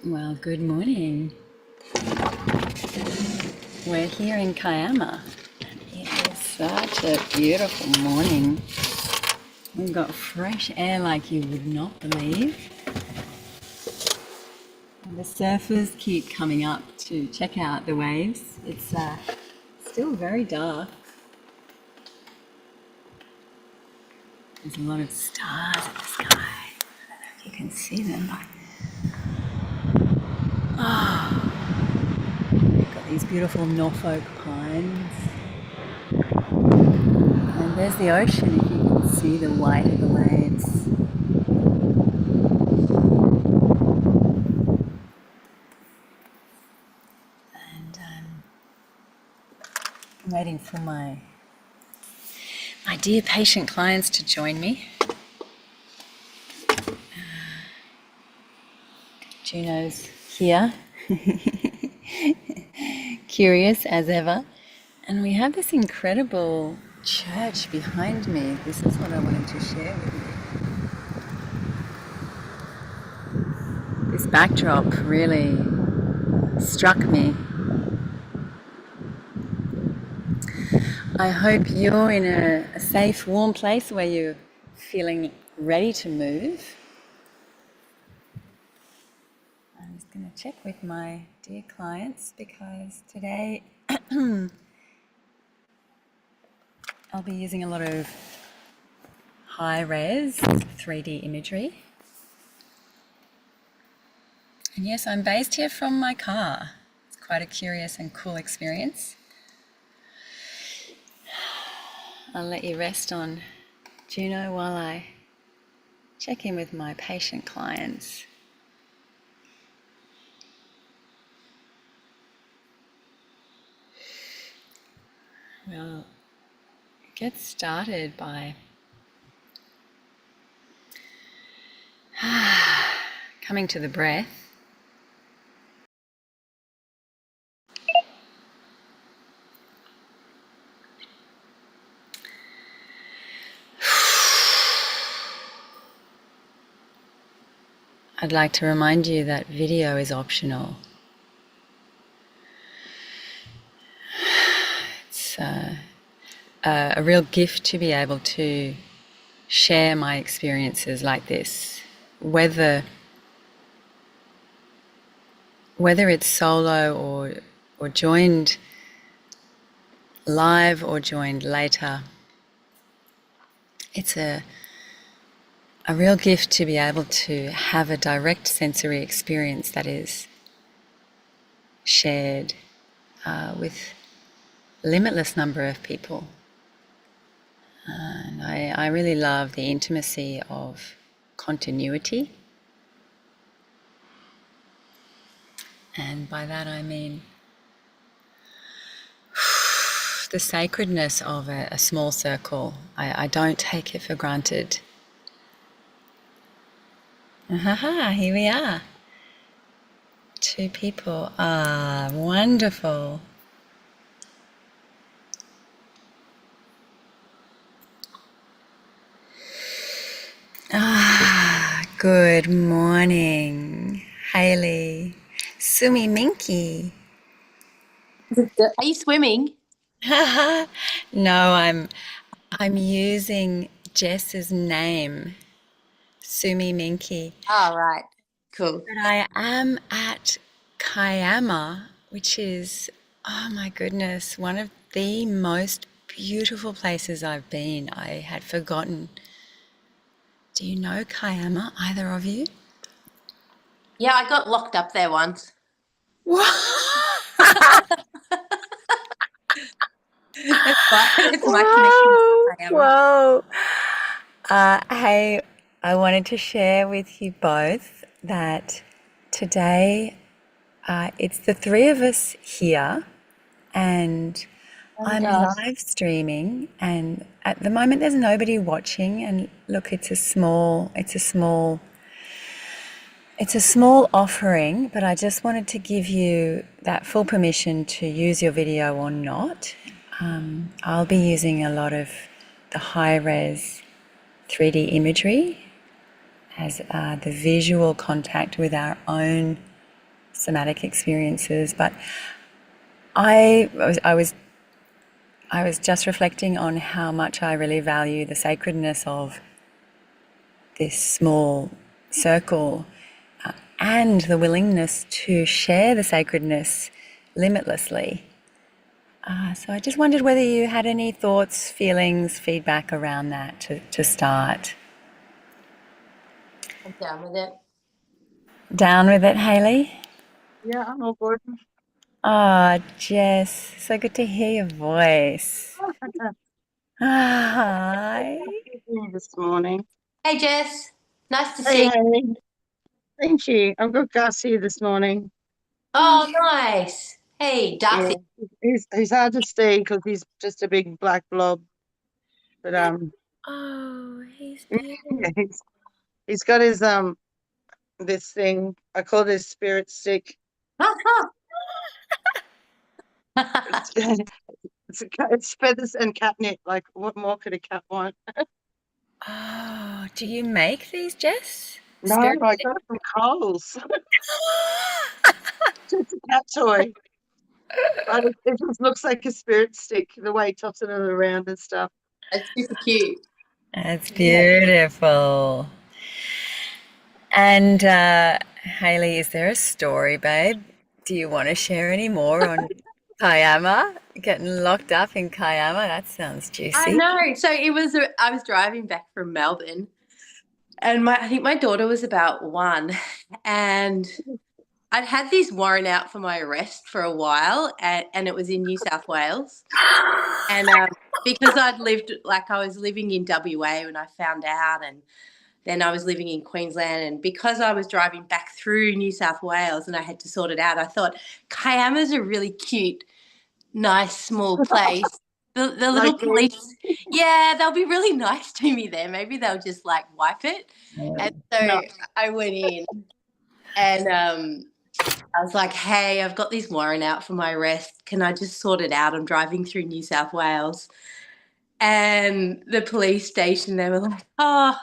Well, good morning. We're here in Kiama. It is such a beautiful morning. We've got fresh air like you would not believe. And the surfers keep coming up to check out the waves. It's still very dark. There's a lot of stars in the sky. I don't know if you can see them, but we've got these beautiful Norfolk pines. And there's the ocean, if you can see the white of the waves. And I'm waiting for my dear patient clients to join me. Juno's here, curious as ever. And we have this incredible church behind me. This is what I wanted to share with you. This backdrop really struck me. I hope you're in a safe, warm place where you're feeling ready to move. I'm just going to check with my dear clients because today I'll be using a lot of high-res 3D imagery. And yes, I'm based here from my car. It's quite a curious and cool experience. I'll let you rest on Juno while I check in with my patient clients. We'll get started by coming to the breath. I'd like to remind you that video is optional. It's a real gift to be able to share my experiences like this, whether it's solo or joined live or joined later. It's a real gift to be able to have a direct sensory experience that is shared with a limitless number of people. And I really love the intimacy of continuity. And by that I mean the sacredness of a small circle. I don't take it for granted. Here we are. 2 people. Wonderful. Good morning, Hayley. Sumi Minky. Are you swimming? No, I'm using Jess's name, Sumi Minky. Oh, right. Cool. But I am at Kiama, which is, oh my goodness, one of the most beautiful places I've been. I had forgotten. Do you know Kiama, either of you? Yeah, I got locked up there once. That's fine. It's my connection to Kiama. Whoa. Hey, I wanted to share with you both that today it's the 3 of us here, and Oh my I'm gosh. live streaming, and at the moment there's nobody watching. And look, it's a small offering, but I just wanted to give you that full permission to use your video or not. I'll be using a lot of the high-res 3D imagery as the visual contact with our own somatic experiences. But I was I was I was just reflecting on how much I really value the sacredness of this small circle and the willingness to share the sacredness limitlessly. So I just wondered whether you had any thoughts, feelings, feedback around that to start. I'm down with it. Down with it, Haley? Yeah, I'm all good. Ah, Jess, so good to hear your voice. Hi. This morning. Hey, Jess. Nice to see Hey, you. hey. Thank you. I've got Gus here this morning. Oh, nice. Hey, Yeah, Darcy. he's hard to see because he's just a big black blob. But Oh, he's yeah, beautiful. he's got his this thing. I call this spirit stick. It's it's feathers and catnip. Like, what more could a cat want? Oh, do you make these, Jess? No, Spirit I stick? got it from Coles. It's a cat toy, but it just looks like a spirit stick. The way he tosses it around and stuff. That's super cute. That's Yeah. beautiful. And Haley, is there a story, babe? Do you want to share any more on Kiama? Getting locked up in Kiama? That sounds I juicy. know. So I was driving back from Melbourne, and I think my daughter was about 1, and I'd had this warrant out for my arrest for a while, and it was in New South Wales. And because I was living in WA when I found out, and then I was living in Queensland, and because I was driving back through New South Wales and I had to sort it out, I thought Kiama's a really cute, nice, small place. The little Like, police, yeah, they'll be really nice to me there. Maybe they'll just like wipe it. And so no. I went in, and I was like, hey, I've got this warrant out for my arrest. Can I just sort it out? I'm driving through New South Wales. And the police station, they were like, oh,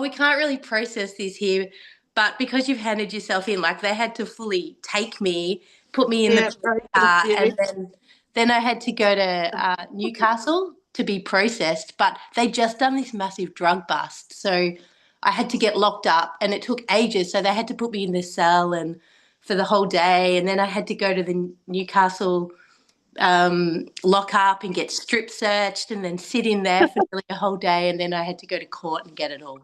we can't really process this here. But because you've handed yourself in, like they had to fully take me, put me in the Yeah, police right. car, and then I had to go to Newcastle to be processed. But they just done this massive drug bust. So I had to get locked up, and it took ages. So they had to put me in this cell and for the whole day. And then I had to go to the Newcastle lock up and get strip searched and then sit in there for nearly a whole day, and then I had to go to court and get it all.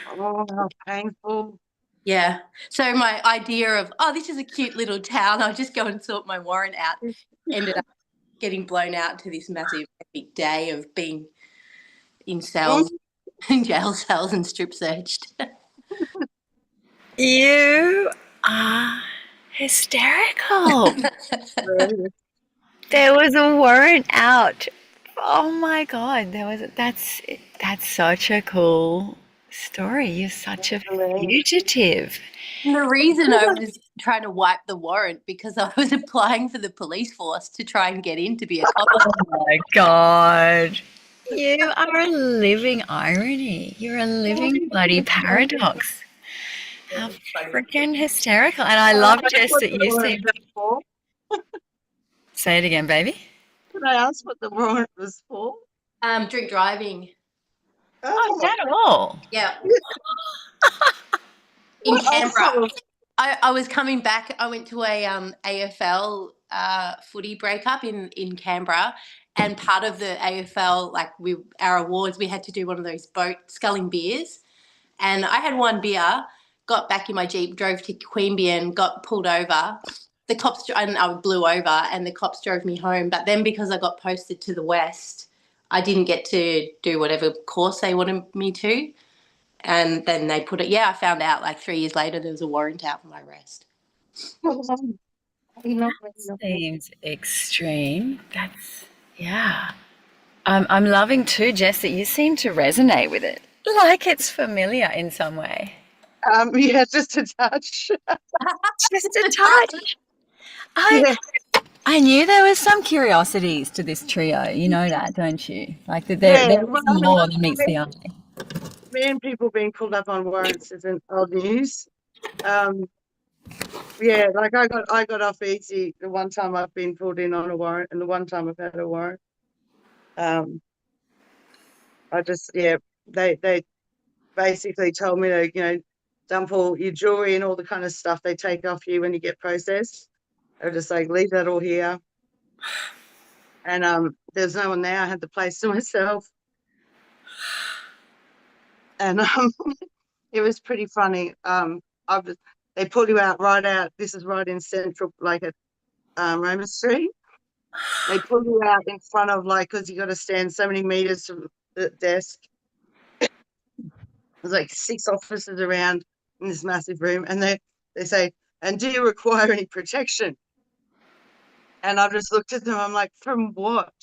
Oh, how painful. Yeah. So my idea of, oh, this is a cute little town, I'll just go and sort my warrant out, ended up getting blown out to this massive epic day of being in cells, in jail cells and strip searched. You are hysterical. There was a warrant out. Oh my God, that's such a cool story. You're such a fugitive. And the reason I was trying to wipe the warrant because I was applying for the police force to try and get in to be a cop. Oh my God. You are a living irony. You're a living bloody paradox. How freaking hysterical. And I love, Jess, What that the you warrant seem. was for? Say it again, baby. Can I ask what the warrant was for? Drink driving. Oh, Oh, not at all. Yeah. In what Canberra. also? I was coming back. I went to a AFL footy breakup in Canberra, and part of the AFL, like our awards, we had to do one of those boat sculling beers, and I had one beer, got back in my Jeep, drove to Queanbeyan, got pulled over. The cops and I blew over, and the cops drove me home. But then because I got posted to the west, I didn't get to do whatever course they wanted me to. And then they put it, yeah, I found out like 3 years later there was a warrant out for my arrest. Seems extreme. Yeah. I'm loving too, Jess, that you seem to resonate with it. Like it's familiar in some way. Yeah, just a touch. Just a touch. I Yeah, I knew there was some curiosities to this trio. You know that, don't you? Like that yeah. there Well, is I mean, more than meets the eye. me and people being pulled up on warrants isn't old news. Um, Yeah, like I got off easy the one time I've been pulled in on a warrant, and the one time I've had a warrant. I just they basically told me to, dump all your jewelry and all the kind of stuff they take off you when you get processed. They're just like, leave that all here. And there's no one there. I had the place to myself. And it was pretty funny. They pull you out right out. This is right in central, like at Roma Street. They pull you out in front of, like, because you got to stand so many meters from the desk. There's like 6 officers around in this massive room, and they say, "And do you require any protection?" And I just looked at them. I'm like, "From what?"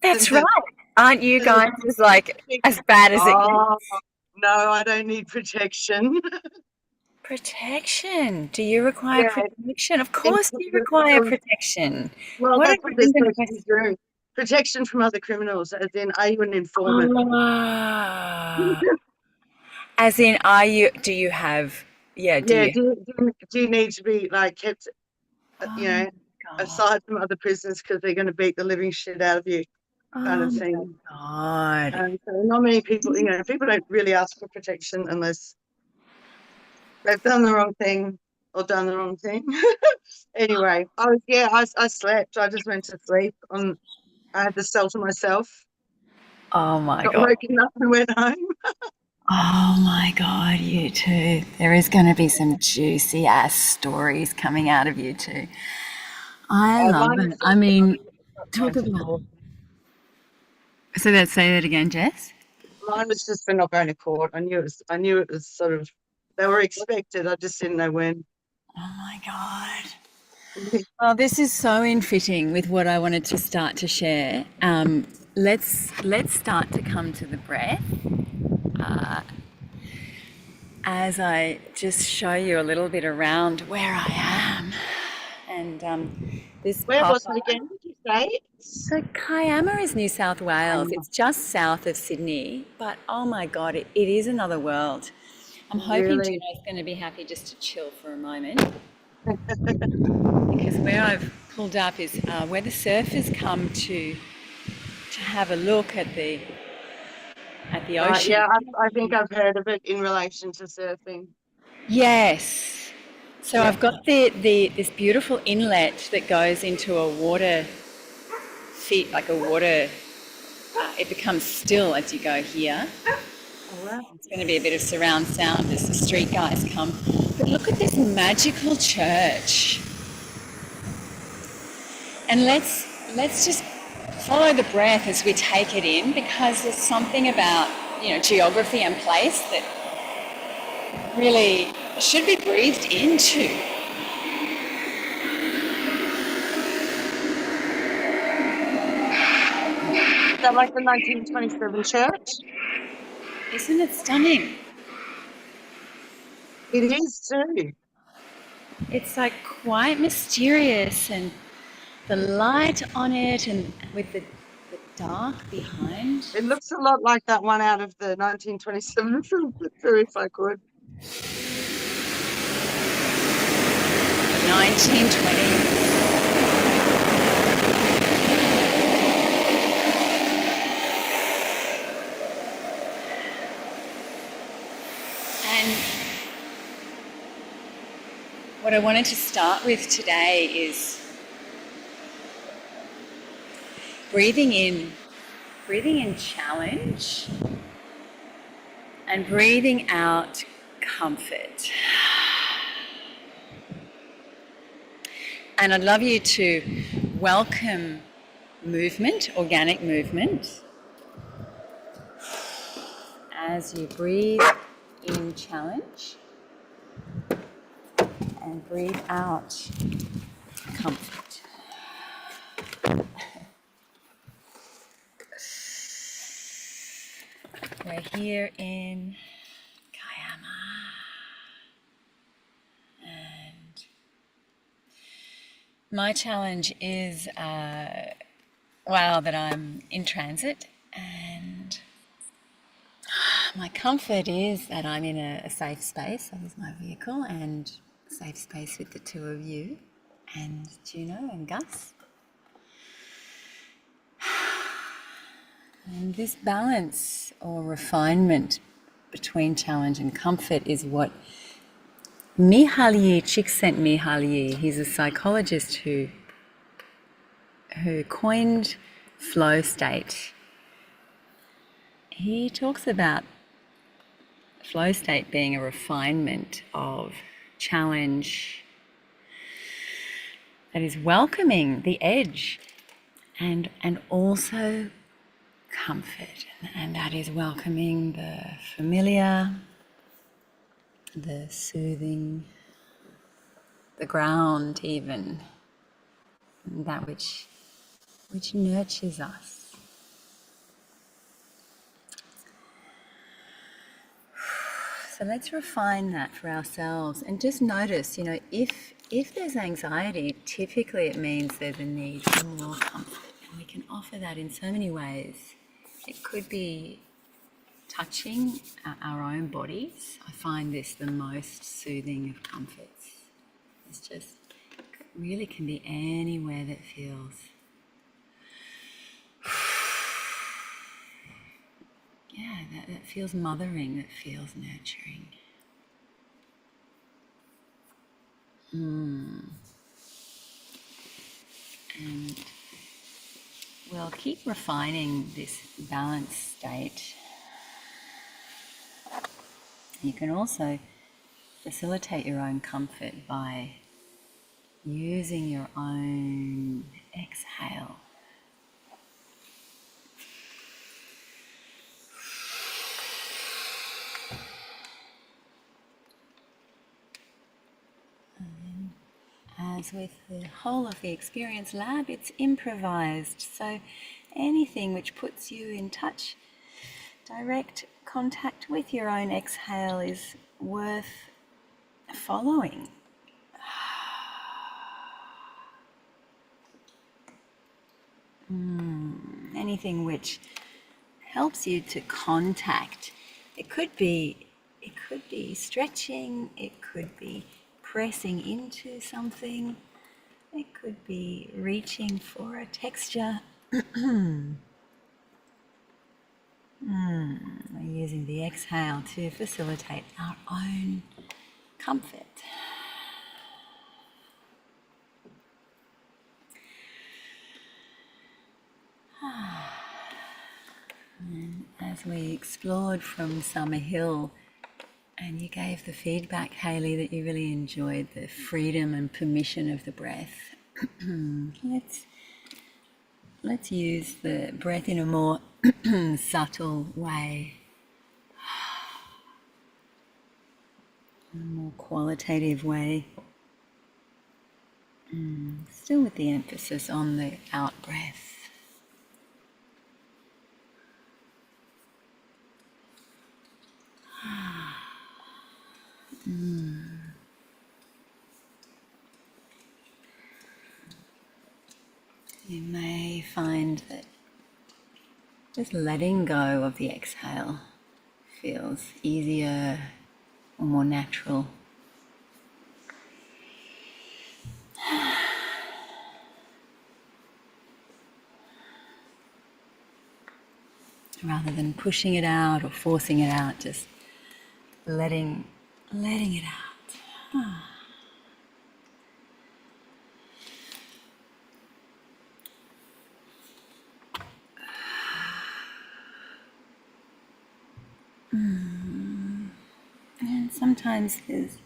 That's right. Aren't you And guys as like as bad as it oh gets? no, I don't need protection. Protection. Do you require Yeah, protection? Of course you require protection. well, What a that's what they're random supposed to be question. doing. Protection from other criminals, as in, are you an informant? Ah. As in, do you have, yeah, do Yeah, you? do you need to be like kept, Oh you my know, God. aside from other prisoners because they're going to beat the living shit out of you, kind Oh of my thing. God. So not many people, people don't really ask for protection unless they've done the wrong thing or done the wrong thing. Anyway, I slept. I just went to sleep. I had the cell to myself. Oh my Got God. woken up and went home. Oh my God, you two. There is going to be some juicy ass stories coming out of you two. I love Mine it. was I just for not mean, going talk to about. court. Say that again, Jess. Mine was just for not going to court. I knew it was sort of, they were expected. I just didn't know when. Oh my God. Well, this is so in fitting with what I wanted to start to share. Let's start to come to the breath as I just show you a little bit around where I am. And this Where pop was it again? Did you say? So Kiama is New South Wales. Um, It's just south of Sydney, but oh my God, it is another world. I'm hoping really? Juno's going to be happy just to chill for a moment because where I've pulled up is where the surfers come to have a look at the Right. ocean. Yeah, I think I've heard of it in relation to surfing. Yes. So Yeah. I've got this beautiful inlet that goes into a water feet like a water. It becomes still as you go here. Oh, wow. It's going to be a bit of surround sound as the street guys come. But look at this magical church. And let's just follow the breath as we take it in because there's something about, geography and place that really should be breathed into. Is that like the 1927 church? Isn't it stunning? It is too. It's like quite mysterious and the light on it and with the dark behind. It looks a lot like that one out of the 1927 film, if I could. 1920. And what I wanted to start with today is breathing in challenge and breathing out comfort. And I'd love you to welcome movement, organic movement, as you breathe in challenge and breathe out comfort. We're here in Kiama, and my challenge is, that I'm in transit, and my comfort is that I'm in a safe space. That is my vehicle, and safe space with the two of you and Juno and Gus. And this balance or refinement between challenge and comfort is what Mihaly Csikszentmihalyi, he's a psychologist who coined flow state. He talks about flow state being a refinement of challenge that is welcoming the edge and also comfort, and that is welcoming the familiar, the soothing, the ground even, that which nurtures us. So let's refine that for ourselves and just notice, if there's anxiety, typically it means there's a need for more comfort, and we can offer that in so many ways. It could be touching our own bodies. I find this the most soothing of comforts. It's just, it really can be anywhere that feels that feels mothering, that feels nurturing. And we'll keep refining this balanced state. You can also facilitate your own comfort by using your own exhale. As with the whole of the Experience Lab, it's improvised, so anything which puts you in touch, direct contact with your own exhale is worth following. Anything which helps you to contact. It could be stretching, it could be pressing into something, it could be reaching for a texture. We're using the exhale to facilitate our own comfort. And as we explored from Summer Hill, and you gave the feedback, Hayley, that you really enjoyed the freedom and permission of the breath. Let's use the breath in a more subtle way, a more qualitative way. Still with the emphasis on the out breath. You may find that just letting go of the exhale feels easier or more natural. Rather than pushing it out or forcing it out, just letting it out. And sometimes there's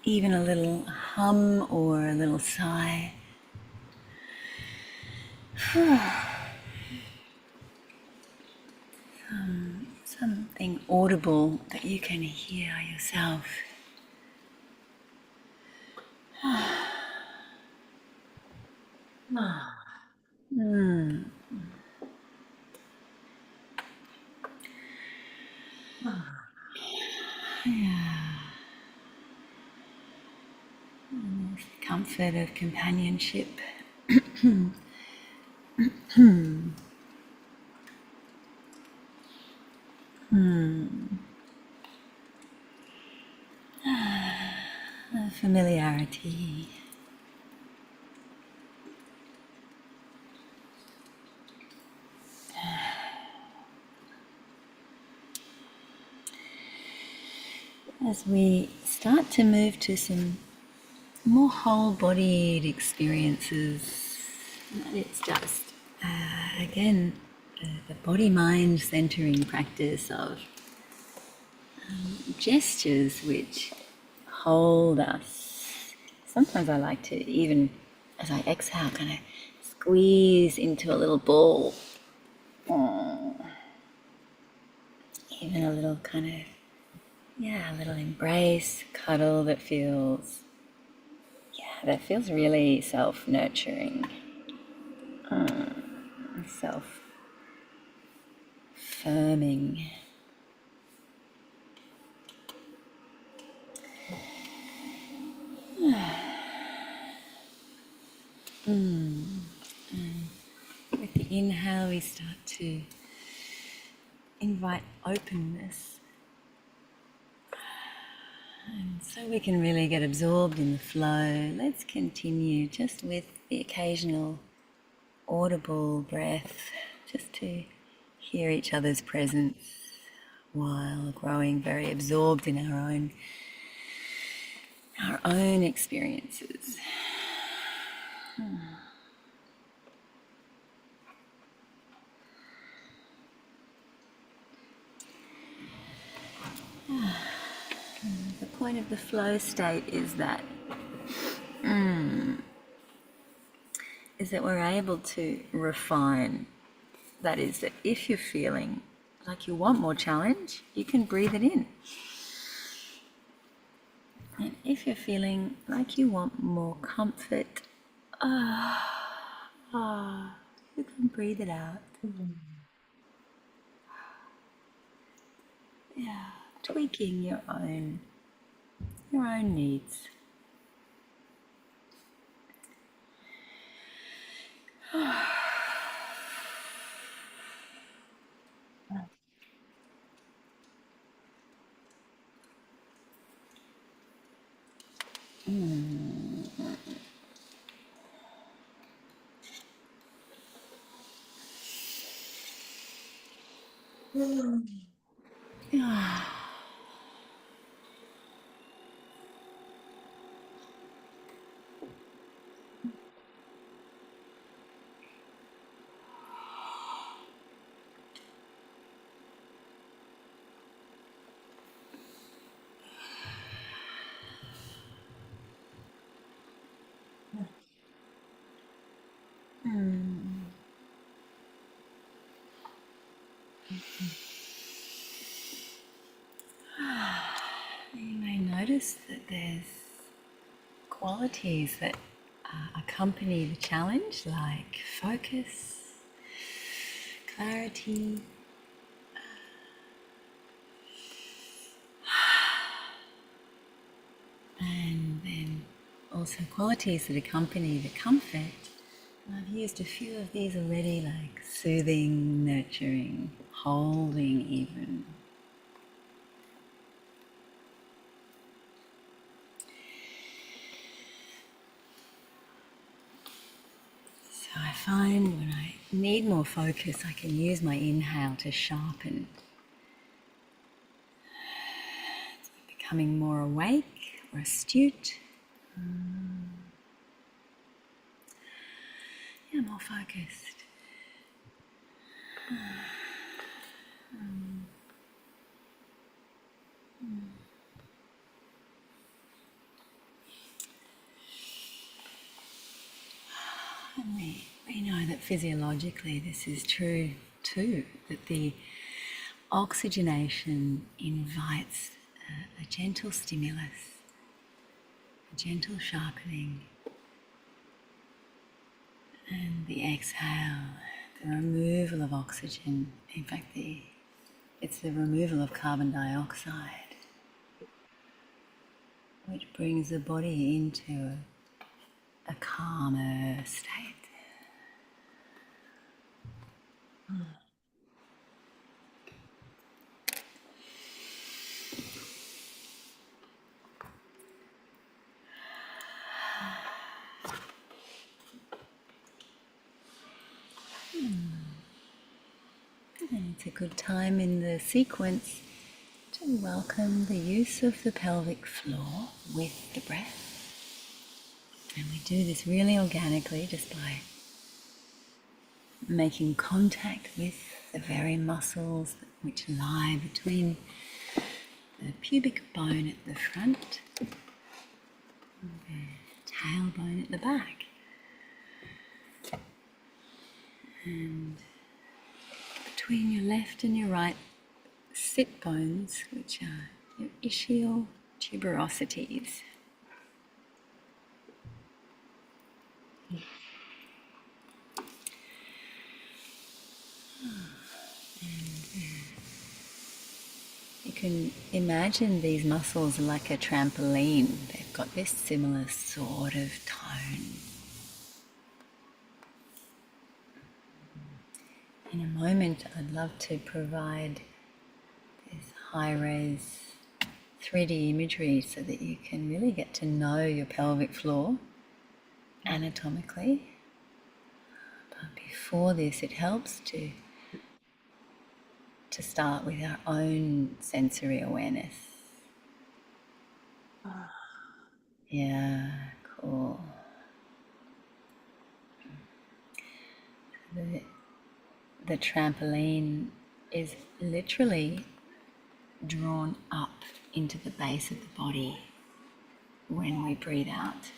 even a little hum or a little sigh. Something audible that you can hear yourself. Comfort of companionship. familiarity. As we start to move to some more whole-bodied experiences, that it's just, again, the body-mind centering practice of gestures which hold us. Sometimes I like to, even as I exhale, kind of squeeze into a little ball. Even a little kind of, a little embrace, cuddle that feels really self-nurturing, self-firming. With the inhale, we start to invite openness. And so we can really get absorbed in the flow. Let's continue just with the occasional audible breath, just to hear each other's presence while growing very absorbed in our own experiences. The point of the flow state is that we're able to refine. That is, that if you're feeling like you want more challenge, you can breathe it in. And if you're feeling like you want more comfort, you can breathe it out. Yeah, tweaking your own needs. You may notice that there's qualities that accompany the challenge, like focus, clarity, and then also qualities that accompany the comfort. And I've used a few of these already, like soothing, nurturing, holding even. So I find when I need more focus, I can use my inhale to sharpen. It's becoming more awake or astute. Yeah, more focused. And we know that physiologically this is true too, that the oxygenation invites a gentle stimulus, a gentle sharpening, and the exhale, the removal of oxygen. In fact, it's the removal of carbon dioxide, which brings the body into a calmer state. it's a good time in the sequence to welcome the use of the pelvic floor with the breath. And we do this really organically just by making contact with the very muscles which lie between the pubic bone at the front and the tailbone at the back. And between your left and your right sit bones, which are your ischial tuberosities. You can imagine these muscles like a trampoline. They've got this similar sort of tone. In a moment, I'd love to provide this high-res 3D imagery so that you can really get to know your pelvic floor anatomically. But before this, it helps to start with our own sensory awareness. Yeah, cool. The trampoline is literally drawn up into the base of the body when we breathe out.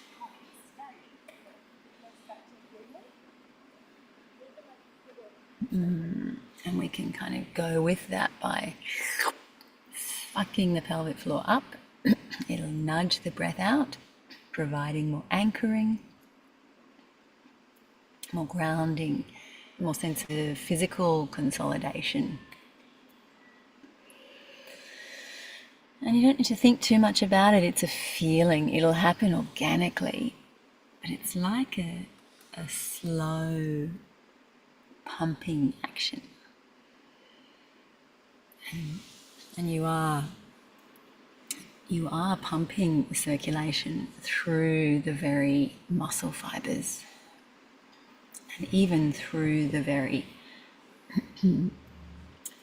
And we can kind of go with that by sucking the pelvic floor up. It'll nudge the breath out, providing more anchoring, more grounding, more sense of physical consolidation. And you don't need to think too much about it. It's a feeling. It'll happen organically. But it's like a slow pumping action. And you are pumping the circulation through the very muscle fibers and even through the very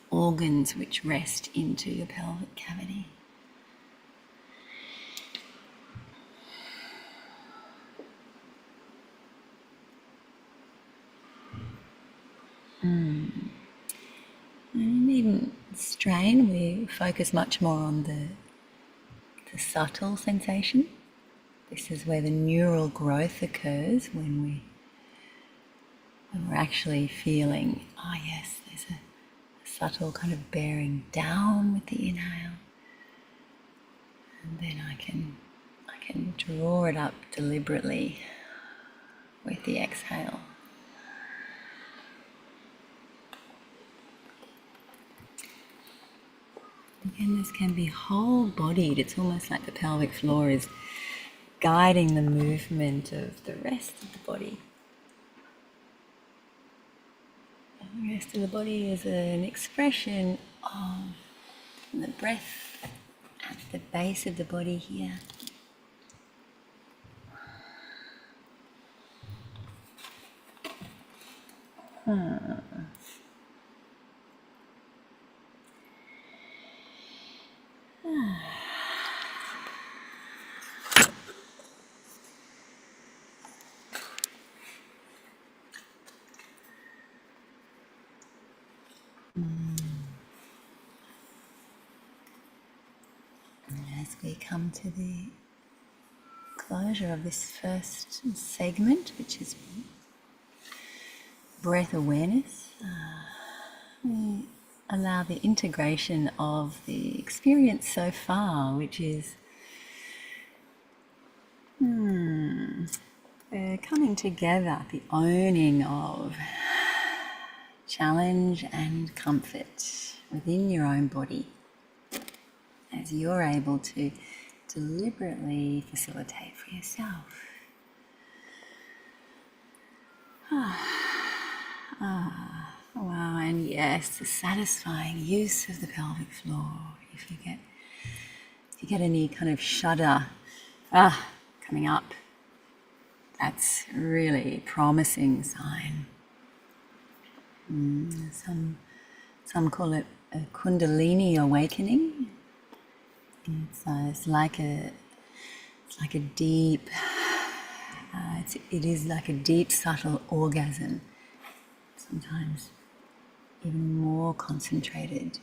organs which rest into your pelvic cavity. And you needn't strain. We focus much more on the subtle sensation. This is where the neural growth occurs when we're actually feeling, yes, there's a subtle kind of bearing down with the inhale. And then I can draw it up deliberately with the exhale. Again, this can be whole-bodied. It's almost like the pelvic floor is guiding the movement of the rest of the body. And the rest of the body is an expression of the breath at the base of the body here. As we come to the closure of this first segment, which is breath awareness, we allow the integration of the experience so far, which is the coming together, the owning of challenge and comfort within your own body, as you're able to deliberately facilitate for yourself. Wow, and yes, the satisfying use of the pelvic floor. If you get any kind of shudder coming up, that's really a promising sign. Some Some call it a Kundalini awakening. It's like a deep, it is like a deep, subtle orgasm. Sometimes even more concentrated.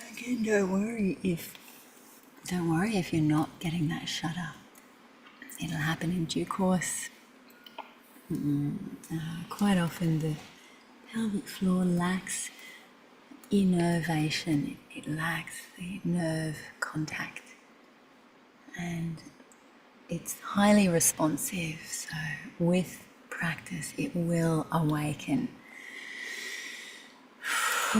Again, don't worry if you're not getting that shudder. It'll happen in due course. Quite often the pelvic floor lacks innervation. It lacks the nerve contact. And it's highly responsive. So with practice, it will awaken. So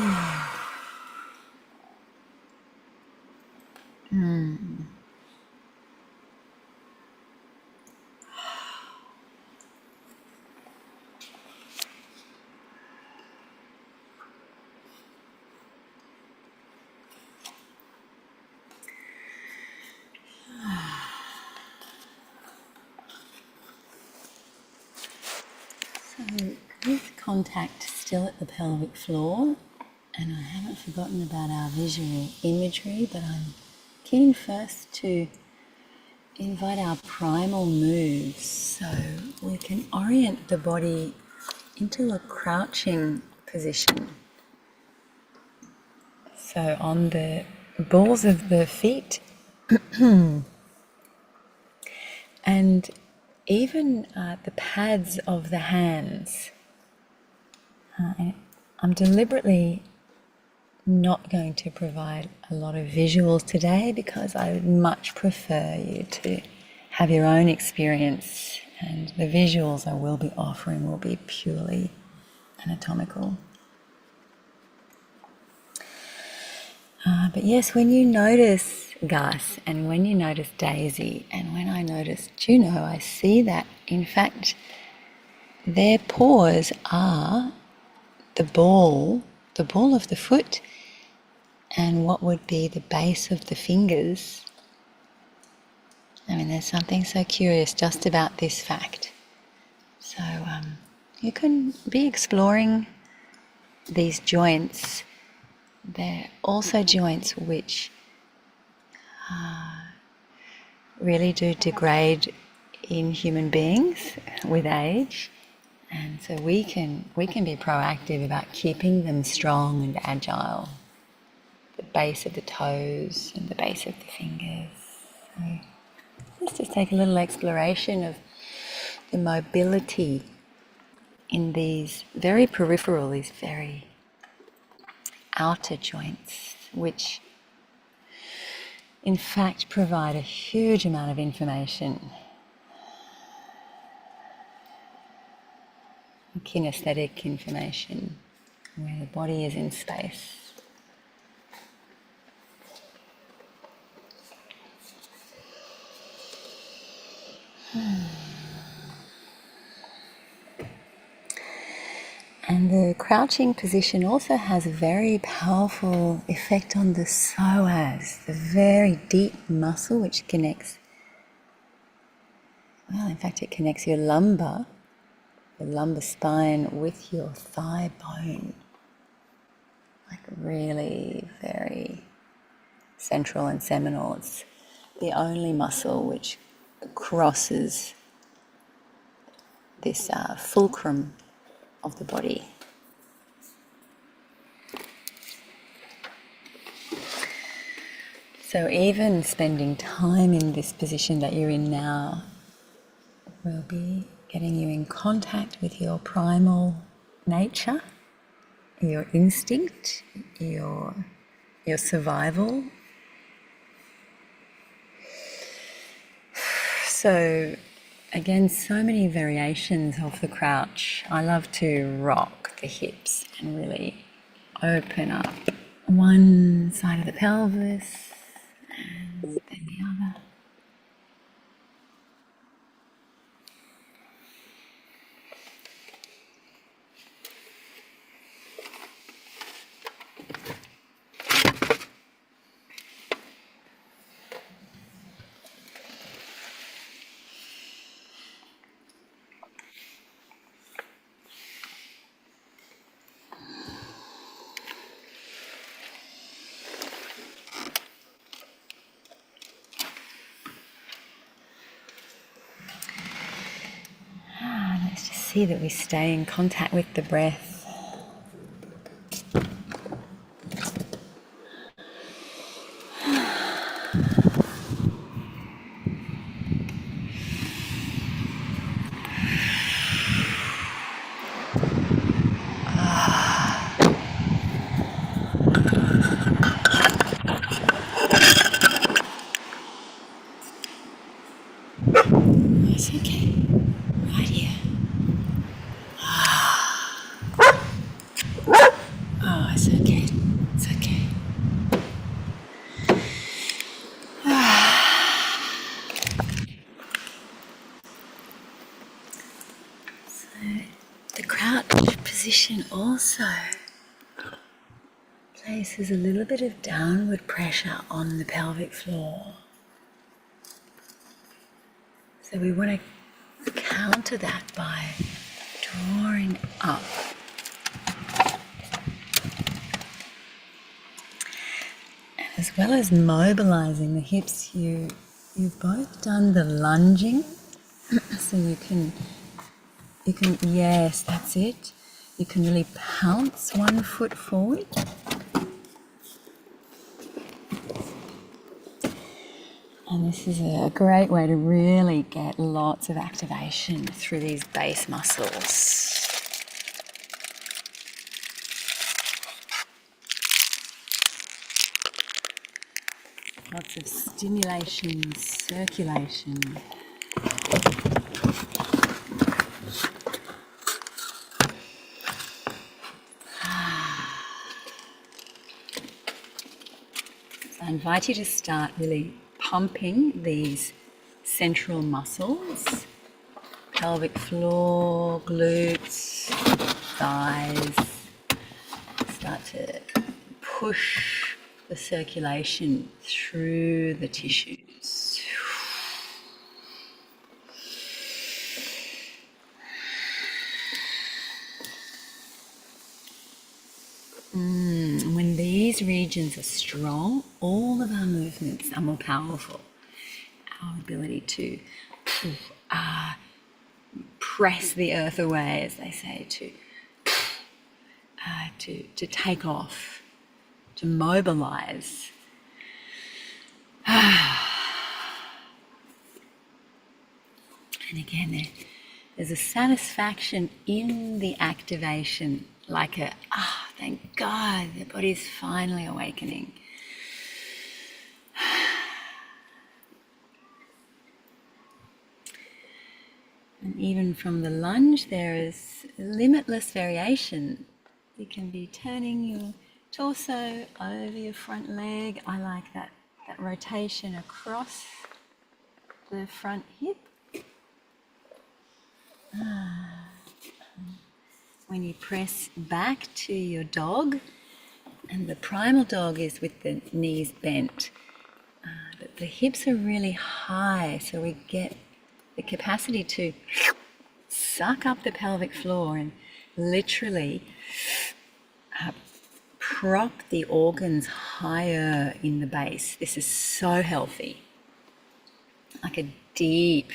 with contact still at the pelvic floor, and I haven't forgotten about our visual imagery, but I'm keen first to invite our primal moves so we can orient the body into a crouching position. So on the balls of the feet and even the pads of the hands. I'm deliberately not going to provide a lot of visuals today because I would much prefer you to have your own experience, and the visuals I will be offering will be purely anatomical. But yes, when you notice Gus and when you notice Daisy and when I notice Juno, I see that in fact their paws are the ball of the foot and what would be the base of the fingers. I mean, there's something so curious just about this fact. So you can be exploring these joints. They're also joints which really do degrade in human beings with age, and so we can be proactive about keeping them strong and agile. The base of the toes and the base of the fingers. So let's just take a little exploration of the mobility in these very peripheral, these very outer joints, which in fact provide a huge amount of information, kinesthetic information, where the body is in space. And the crouching position also has a very powerful effect on the psoas, the very deep muscle which connects, well, in fact, it connects your lumbar, the lumbar spine with your thigh bone. Like really very central and seminal. It's the only muscle which crosses this fulcrum of the body. So even spending time in this position that you're in now will be getting you in contact with your primal nature, your instinct, your survival. So again, so many variations of the crouch. I love to rock the hips and really open up one side of the pelvis and then the other. see that we stay in contact with the breath. It's okay. Right here. Oh, it's okay. It's okay. So the crouch position also places a little bit of downward pressure on the pelvic floor. So we want to counter that by drawing up. And as well as mobilizing the hips, you've both done the lunging. So you can, yes, that's it. You can really pounce one foot forward. And this is a great way to really get lots of activation through these base muscles. Lots of stimulation, circulation. So I invite you to start really pumping these central muscles, pelvic floor, glutes, thighs. Start to push the circulation through the tissues. When these regions are strong, all of our movements are more powerful. Our ability to press the earth away, as they say, to take off, to mobilize. And again, there's a satisfaction in the activation, like thank God, the body's finally awakening. And even from the lunge, there is limitless variation. You can be turning your torso over your front leg. I like that rotation across the front hip. When you press back to your dog, and the primal dog is with the knees bent, but the hips are really high, so we get the capacity to suck up the pelvic floor and literally prop the organs higher in the base. This is so healthy, like a deep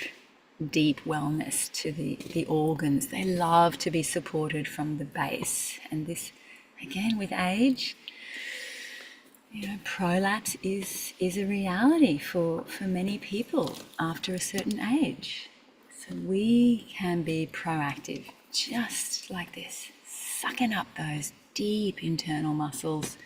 wellness to the organs. They love to be supported from the base. And this, again, with age, prolapse is a reality for many people after a certain age. So we can be proactive, just like this, sucking up those deep internal muscles.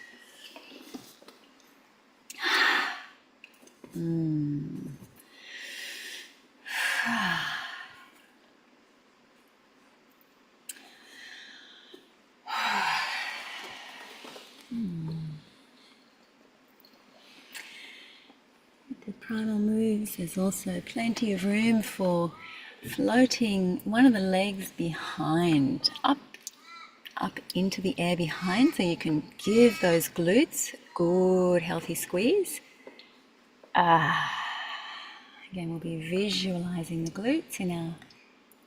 With the primal moves, there's also plenty of room for floating one of the legs behind, up into the air behind, so you can give those glutes a good healthy squeeze. Again, we'll be visualizing the glutes in our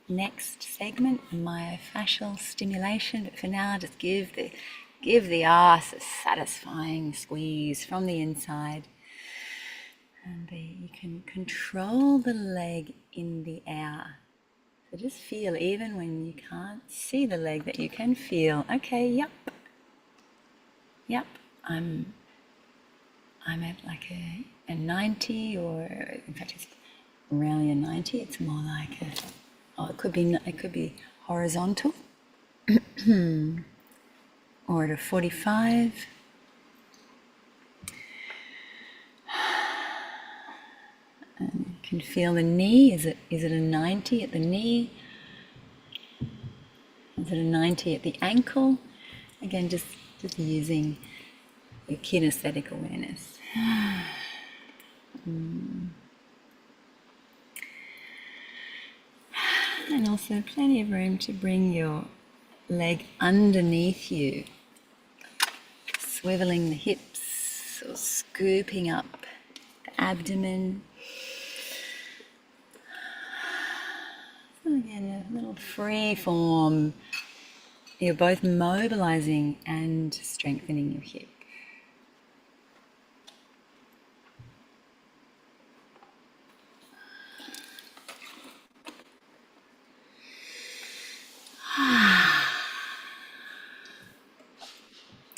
next segment, myofascial stimulation. But for now, just give the ass a satisfying squeeze from the inside. And you can control the leg in the air. So just feel, even when you can't see the leg, that you can feel, okay, yep, I'm at like a 90, or in fact it's rarely a 90, it's more like it could be horizontal, or at a 45. And you can feel the knee. Is it a 90 at the knee? Is it a 90 at the ankle? Again, just using your kinesthetic awareness. And also plenty of room to bring your leg underneath you, swiveling the hips or scooping up the abdomen. So again, a little free form. You're both mobilizing and strengthening your hip.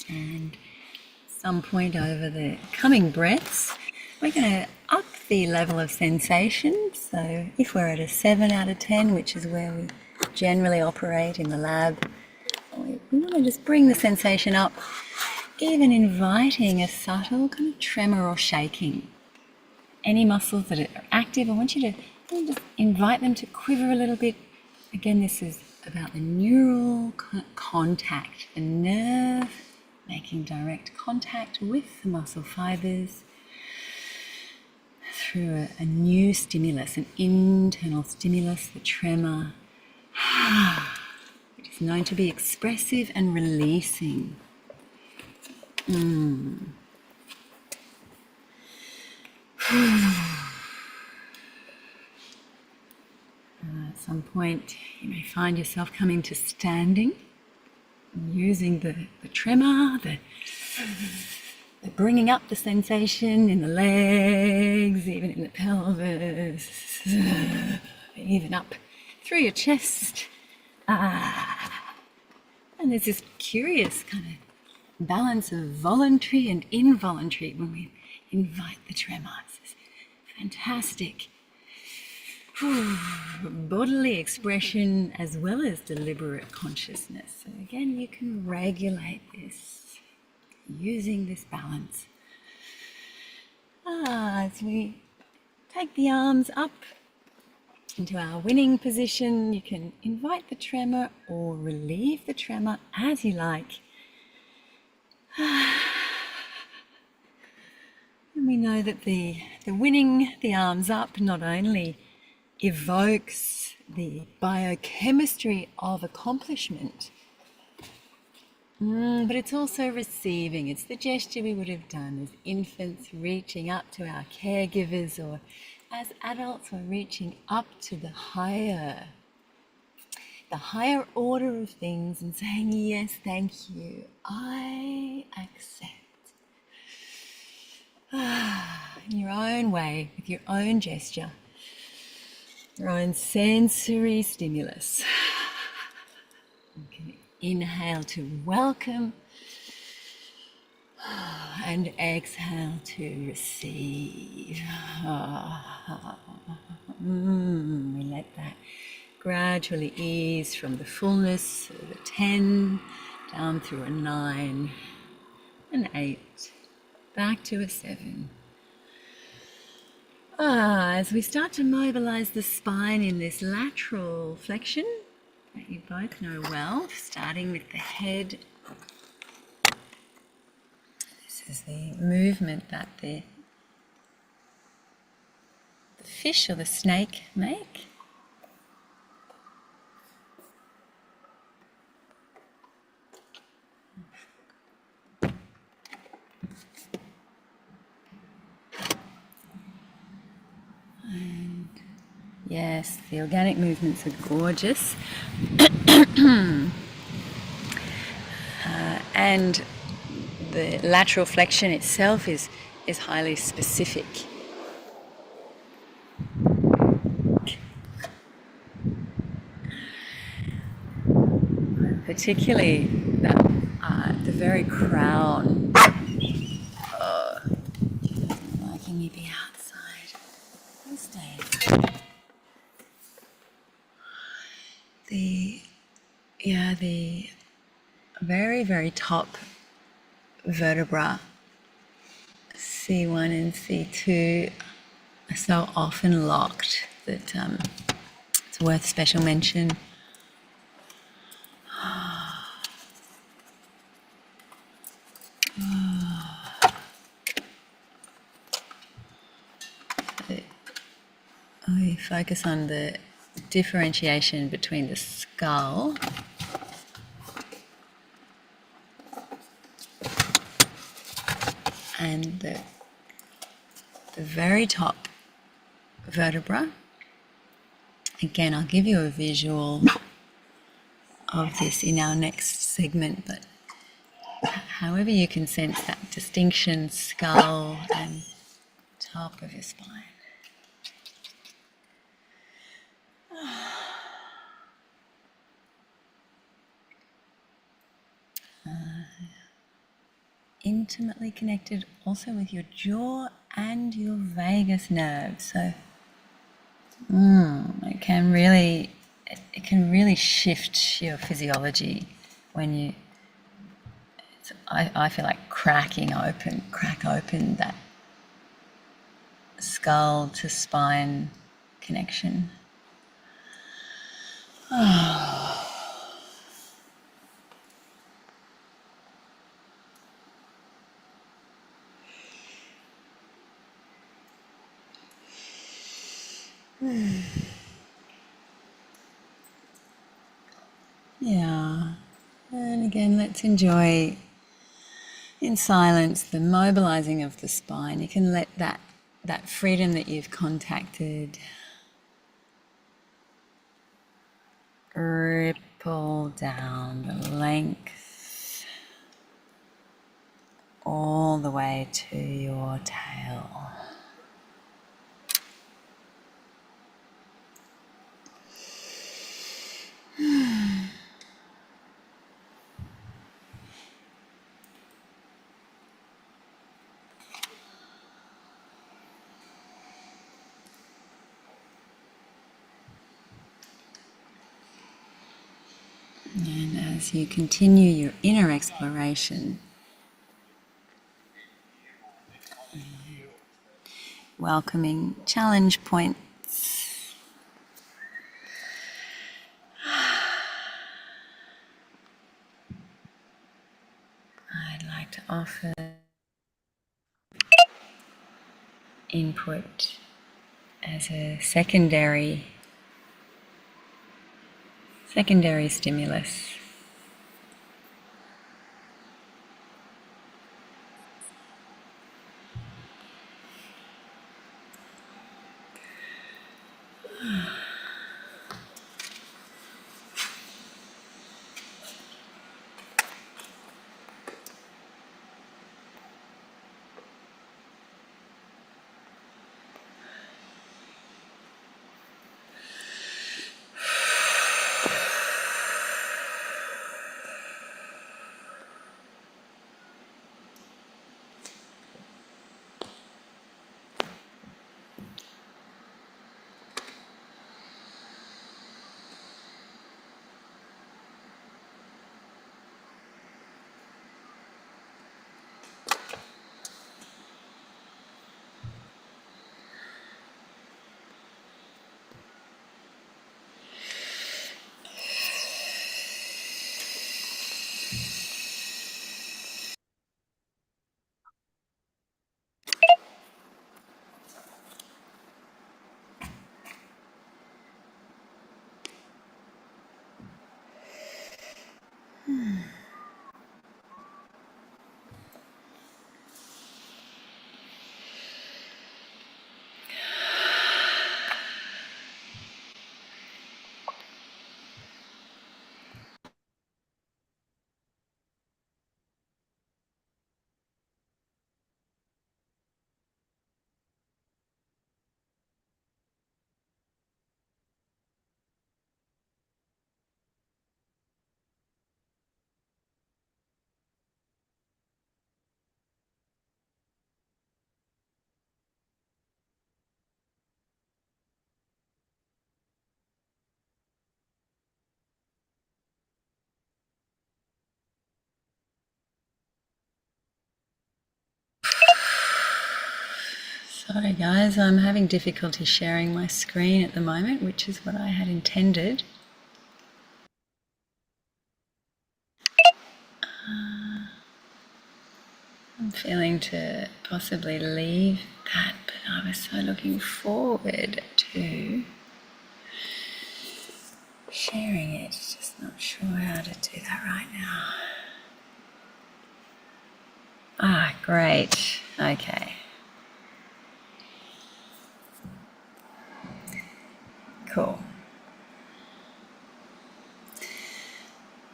And some point over the coming breaths, we're going to up the level of sensation. So if we're at a 7 out of 10, which is where we generally operate in the lab, we want to just bring the sensation up, even inviting a subtle kind of tremor or shaking. Any muscles that are active, I want you to just invite them to quiver a little bit. Again, this is about the neural contact, the nerve making direct contact with the muscle fibers through a new stimulus, an internal stimulus, the tremor, which is known to be expressive and releasing. At some point, you may find yourself coming to standing, using the tremor, the bringing up the sensation in the legs, even in the pelvis, even up through your chest. And there's this curious kind of balance of voluntary and involuntary when we invite the tremor. It's this fantastic bodily expression as well as deliberate consciousness. So again, you can regulate this using this balance. As we take the arms up into our winning position, you can invite the tremor or relieve the tremor as you like. And we know that the winning the arms up not only evokes the biochemistry of accomplishment, but it's also receiving. It's the gesture we would have done as infants, reaching up to our caregivers, or as adults we're reaching up to the higher order of things and saying, yes, thank you, I accept. In your own way, with your own gesture, your own sensory stimulus. You can inhale to welcome and exhale to receive. We let that gradually ease from the fullness of a 10 down through a 9, an 8, back to a 7. As we start to mobilize the spine in this lateral flexion that you both know well, starting with the head. This is the movement that the fish or the snake make. And yes, the organic movements are gorgeous. And the lateral flexion itself is highly specific. particularly the very crown. Why can you be outside? You stay. The very, very top vertebra, C1 and C2, are so often locked that it's worth special mention. We focus on the differentiation between the skull and the very top vertebra. Again, I'll give you a visual of this in our next segment, but however you can sense that distinction, skull and top of your spine. Intimately connected also with your jaw and your vagus nerve. So it can really shift your physiology when you. I feel like crack open that skull to spine connection. Yeah. And again, let's enjoy in silence the mobilizing of the spine. You can let that freedom that you've contacted ripple down the length all the way to your tail. And as you continue your inner exploration, welcoming challenge points. I'd like to offer input as a secondary stimulus. Sorry guys, I'm having difficulty sharing my screen at the moment, which is what I had intended. I'm feeling to possibly leave that, but I was so looking forward to sharing it. Just not sure how to do that right now. Ah, great. Okay. Cool.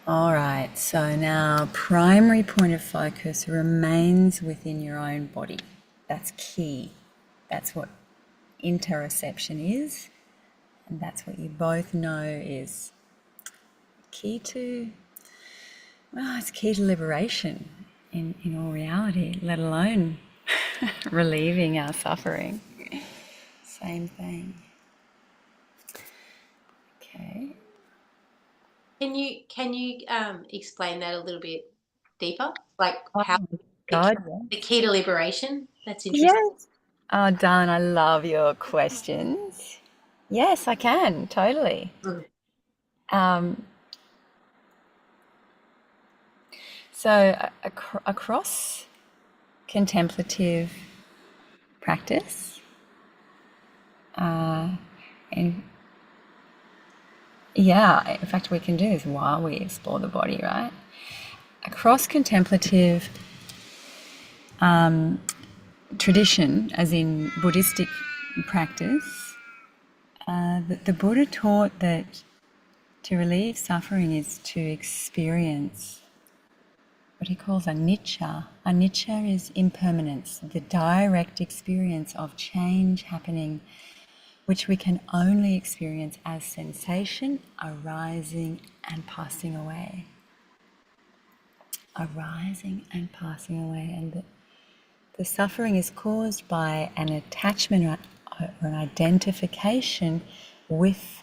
All right, so now primary point of focus remains within your own body. That's key. That's what interoception is, and that's what you both know is key to, well, it's key to liberation in all reality, let alone relieving our suffering. Same thing. Okay. Can you explain that a little bit deeper? Like how God, the key to liberation? That's interesting. yes. Oh, darling, I love your questions. Yes, I can, totally. Mm. Um, so across contemplative practice, and yeah, in fact, we can do this while we explore the body, right? Across contemplative tradition, as in Buddhistic practice, the Buddha taught that to relieve suffering is to experience what he calls anicca. Anicca is impermanence, the direct experience of change happening, which we can only experience as sensation arising and passing away. Arising and passing away. And the suffering is caused by an attachment or an identification with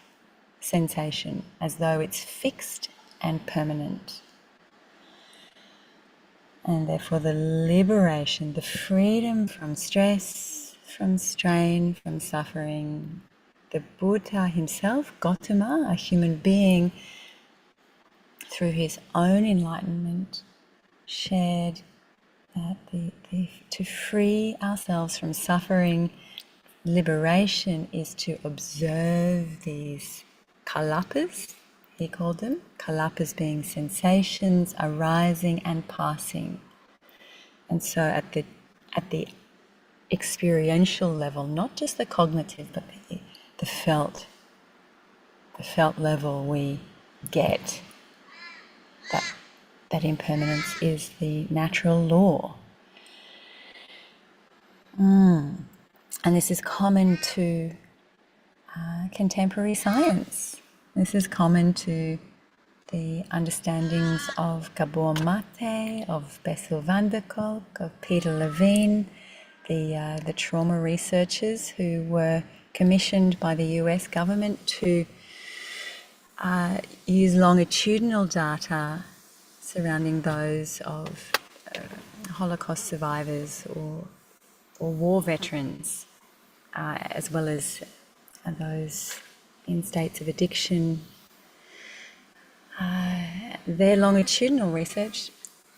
sensation, as though it's fixed and permanent. And therefore the liberation, the freedom from stress, from strain, from suffering. The Buddha himself, Gautama, a human being, through his own enlightenment, shared that to free ourselves from suffering, liberation is to observe these kalapas, he called them, kalapas being sensations arising and passing. And so at the experiential level, not just the cognitive, but the felt level, we get that impermanence is the natural law. And this is common to contemporary science. This is common to the understandings of Gabor Mate, of Bessel van der Kolk, of Peter Levine, the trauma researchers who were commissioned by the US government to use longitudinal data surrounding those of Holocaust survivors or war veterans, as well as those in states of addiction. Their longitudinal research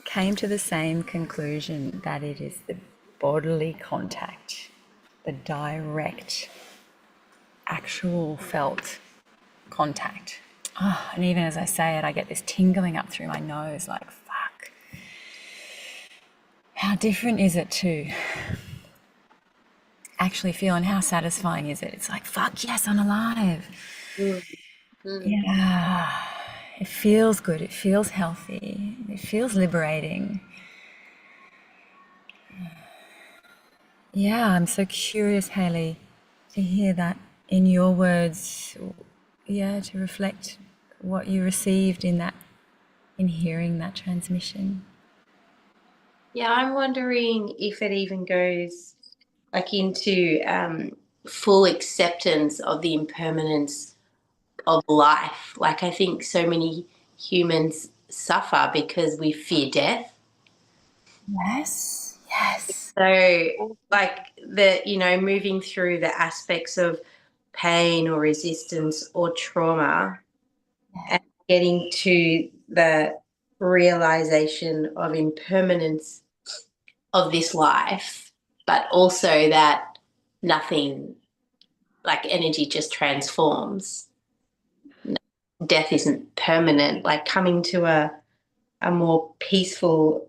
came to the same conclusion, that it is the bodily contact, the direct, actual felt contact. Oh, and even as I say it, I get this tingling up through my nose, like, fuck. How different is it to actually feel, and how satisfying is it? It's like, fuck yes, I'm alive. Yeah, it feels good, it feels healthy, it feels liberating. Yeah, I'm so curious, Hayley, to hear that in your words, yeah, to reflect what you received in hearing that transmission. Yeah, I'm wondering if it even goes like into full acceptance of the impermanence of life. Like I think so many humans suffer because we fear death. Yes, Yes. So like moving through the aspects of pain or resistance or trauma and getting to the realization of impermanence of this life, but also that nothing, like energy, just transforms. Death isn't permanent. Like coming to a more peaceful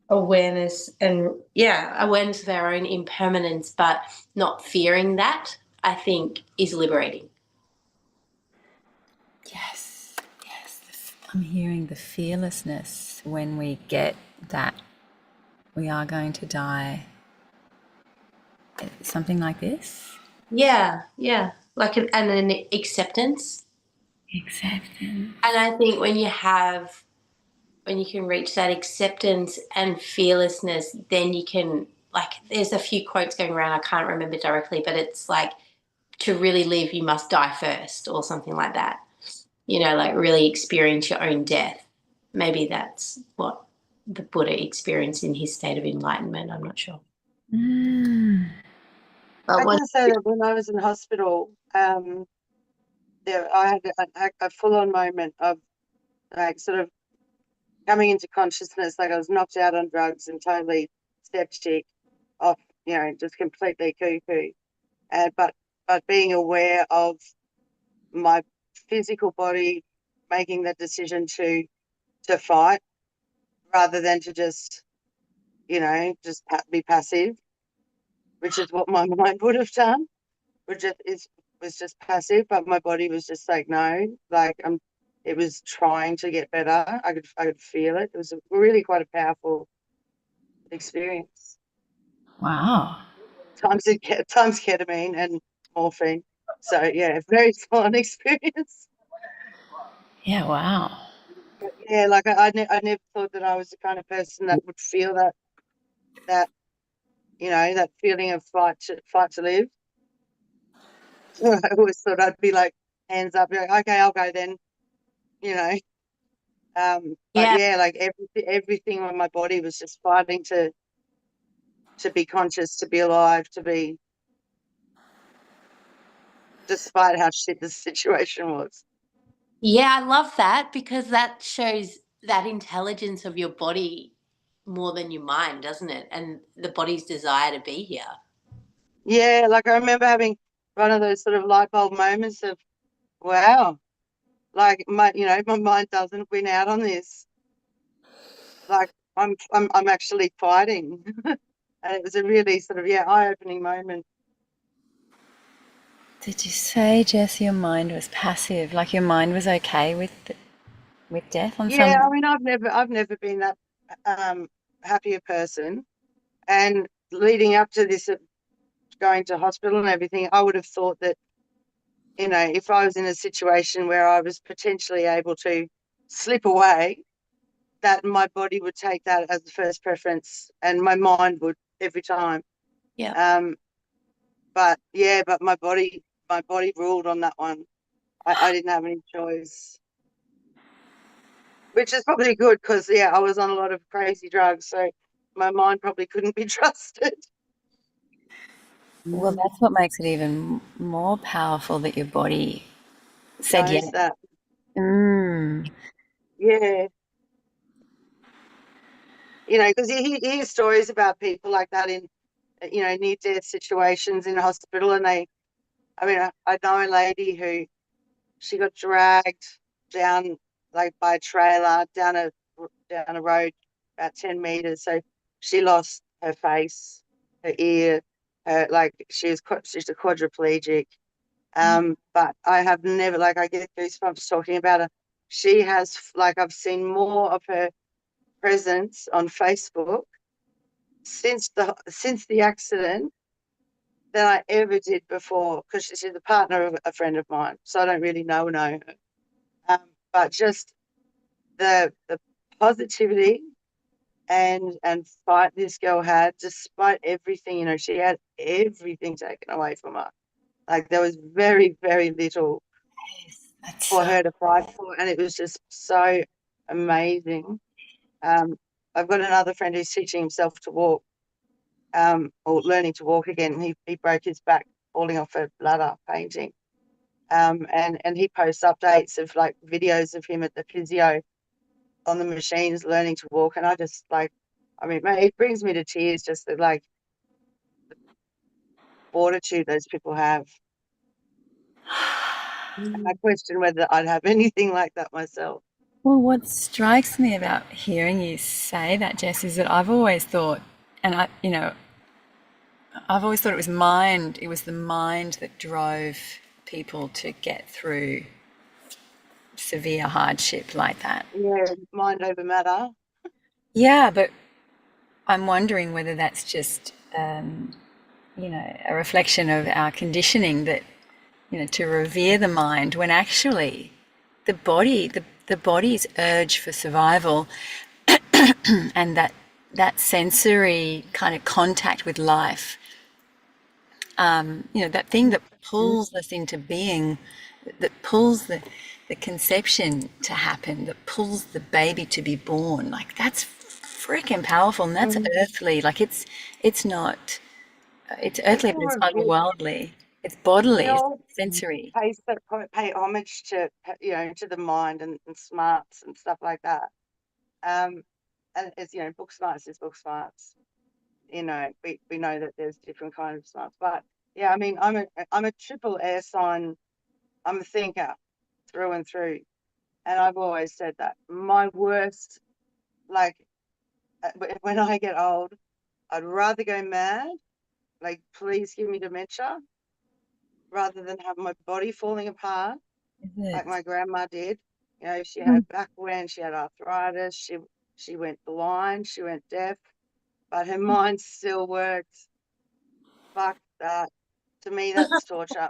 awareness and awareness of our own impermanence, but not fearing that, I think is liberating. Yes. I'm hearing the fearlessness when we get that we are going to die. Something like this. Yeah, like an acceptance. Acceptance. And I think when you can reach that acceptance and fearlessness, then you can, like, there's a few quotes going around, I can't remember directly, but it's like, to really live you must die first, or something like that. Like really experience your own death. Maybe that's what the Buddha experienced in his state of enlightenment. I'm not sure. I But can say that when I was in hospital, I had a full-on moment of like sort of coming into consciousness, like I was knocked out on drugs and totally septic, off, just completely cuckoo. But being aware of my physical body making that decision to fight rather than to just be passive, which is what my mind would have done, which was just passive. But my body was just like, no, like it was trying to get better. I could feel it. It was really quite a powerful experience. Wow. Times ketamine and morphine. So yeah, very fun experience. Yeah, wow. But yeah, like I never thought that I was the kind of person that would feel that that feeling of fight to live. So I always thought I'd be like hands up, like, okay, I'll go then, you know. But yeah, yeah, like everything on my body was just fighting to be conscious, to be alive, to be, despite how shit the situation was. I love that, because that shows that intelligence of your body more than your mind, doesn't it? And the body's desire to be here. Yeah, like I remember having one of those sort of light bulb moments of, wow, like my mind doesn't win out on this. Like I'm actually fighting. And it was a really sort of eye-opening moment. Did you say, Jess, your mind was passive? Like your mind was okay with death on Yeah, I some? mean, I've never been that happier person. And leading up to this, going to hospital and everything, I would have thought that, if I was in a situation where I was potentially able to slip away, that my body would take that as the first preference, and my mind would every time. Yeah. But my body ruled on that one. I didn't have any choice, which is probably good because I was on a lot of crazy drugs, so my mind probably couldn't be trusted. Well, that's what makes it even more powerful that your body said yes. Knows that. Mm. Yeah. Because you hear stories about people like that in, near-death situations in a hospital, and I know a lady who, she got dragged down, like by a trailer down a road about 10 meters. So she lost her face, her ear, like she's a quadriplegic. But I have never, like, I get goosebumps talking about her. She has, like, I've seen more of her presence on Facebook since the accident than I ever did before, because she's the partner of a friend of mine, so I don't really know her. But just the positivity and fight this girl had, despite everything, she had everything taken away from her. Like there was very, very little That's for so. her to fight for, and it was just so amazing. I've got another friend who's teaching himself to walk, or learning to walk again. He broke his back falling off a ladder painting. And he posts updates of like videos of him at the physio on the machines learning to walk, and I just like, I mean, it brings me to tears just the like fortitude those people have. And I question whether I'd have anything like that myself. Well, what strikes me about hearing you say that, Jess, is that I've always thought, and I've always thought it was the mind that drove people to get through severe hardship like that. Yeah, mind over matter. Yeah, but I'm wondering whether that's just, a reflection of our conditioning that, to revere the mind when actually the body's urge for survival and that sensory kind of contact with life, that thing that pulls us into being, that pulls the conception to happen, that pulls the baby to be born, like that's freaking powerful, and that's earthly. Like it's not, it's earthly, but it's otherworldly. It's bodily, We it's all sensory. pay homage to, to the mind and smarts and stuff like that. And as book smarts is book smarts. We know that there's different kinds of smarts, but yeah, I mean, I'm a triple air sign. I'm a thinker through and through, and I've always said that my worst, like, when I get old, I'd rather go mad, like, please give me dementia, rather than have my body falling apart Is like it? my grandma did. She had back when she had arthritis, she went blind, she went deaf, but her mind still worked. Fuck that. To me, that's torture.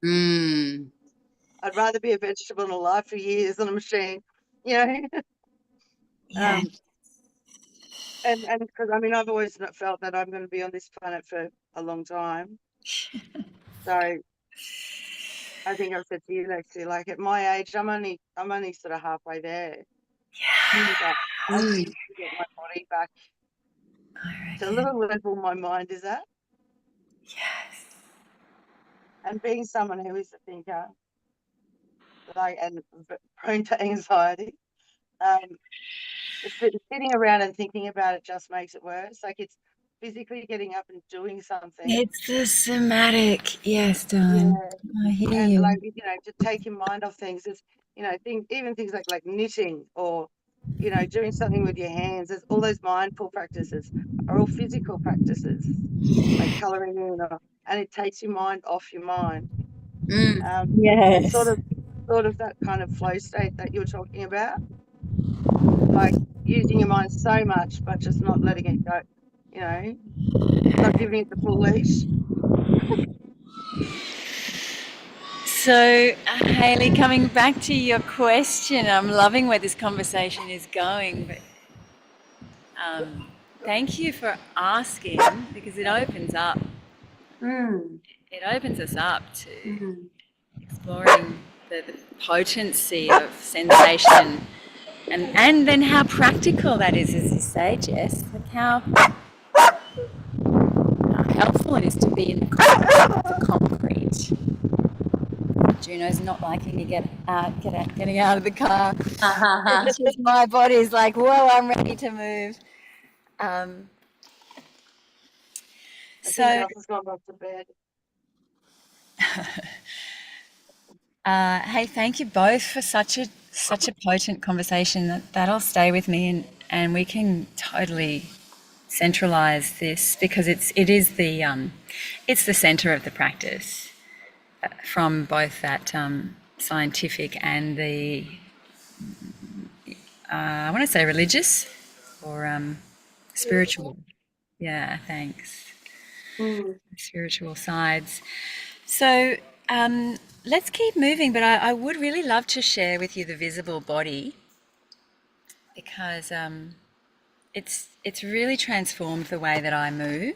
Mm. I'd rather be a vegetable and alive for years than a machine, Yeah. and because I mean, I've always felt that I'm going to be on this planet for a long time. So I think I've said to you, Lexi, like at my age, I'm only sort of halfway there. But I just Mm. need to get my body back I to the reckon. level my mind is at. Yes. And being someone who is a thinker, like, and prone to anxiety, um, sitting around and thinking about it just makes it worse. Like it's physically getting up and doing something. It's the somatic. Yes, darling. Yeah. I hear And like, you. to take your mind off things is, even things like knitting or, doing something with your hands. There's all those mindful practices are all physical practices, like coloring in, and it takes your mind off your mind. Mm. It's sort Yes. of that kind of flow state that you're talking about, like using your mind so much, but just not letting it go, not giving it the full leash. So, Haley, coming back to your question, I'm loving where this conversation is going, but thank you for asking because Mm. it opens us up to Mm. exploring the potency of sensation and then how practical that is, as you say, Jess. Like how helpful it is to be in the concrete. Juno's not liking me getting out of the car. It's just my body's like, whoa, I'm ready to move. Um, I think so, Gus has gone back to bed. hey, thank you both for such a potent conversation. That'll stay with me, and we can totally centralize this because it's the center of the practice from both that scientific and the I want to say religious or spiritual. Yeah, thanks. Mm. Spiritual sides. So let's keep moving, but I would really love to share with you the visible body because it's really transformed the way that I move.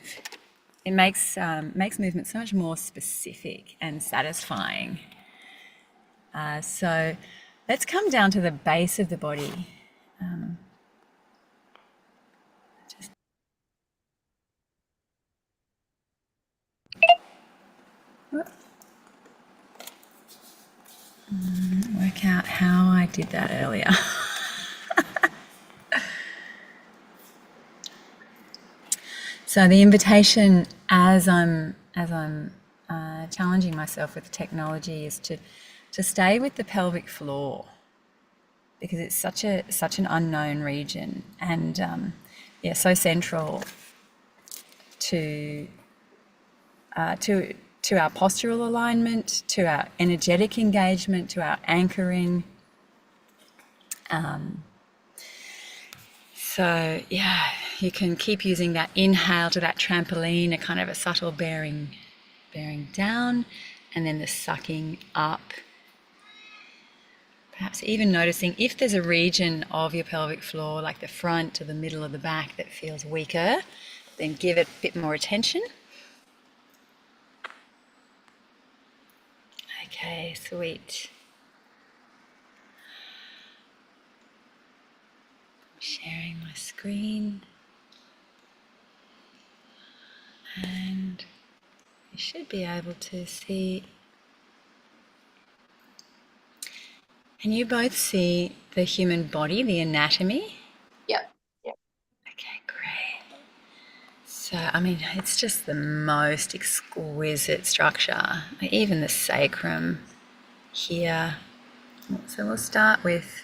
It makes movement so much more specific and satisfying. So let's come down to the base of the body. Work out how I did that earlier. So the invitation, as I'm challenging myself with the technology, is to stay with the pelvic floor, because it's such an unknown region, and so central to our postural alignment, to our energetic engagement, to our anchoring. So yeah, you can keep using that inhale to that trampoline, a kind of a subtle bearing down, and then the sucking up. Perhaps even noticing if there's a region of your pelvic floor, like the front or the middle or the back, that feels weaker, then give it a bit more attention. Okay, sweet. Sharing my screen. And you should be able to see. Can you both see the human body, the anatomy? Yep. Okay, great. So, I mean, it's just the most exquisite structure, even the sacrum here. So we'll start with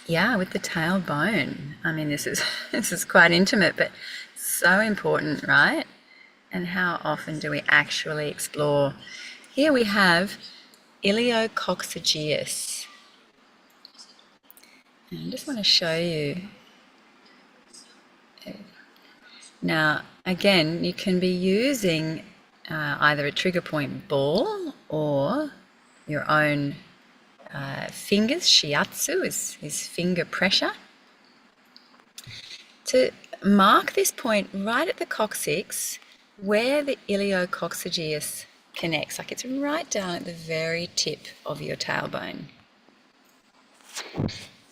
the tailbone. I mean, this is quite intimate, but so important, right? And how often do we actually explore? Here we have iliococcygeus. And I just want to show you. Now, again, you can be using either a trigger point ball or your own fingers. Shiatsu is finger pressure. To mark this point right at the coccyx where the iliococcygeus connects, like it's right down at the very tip of your tailbone.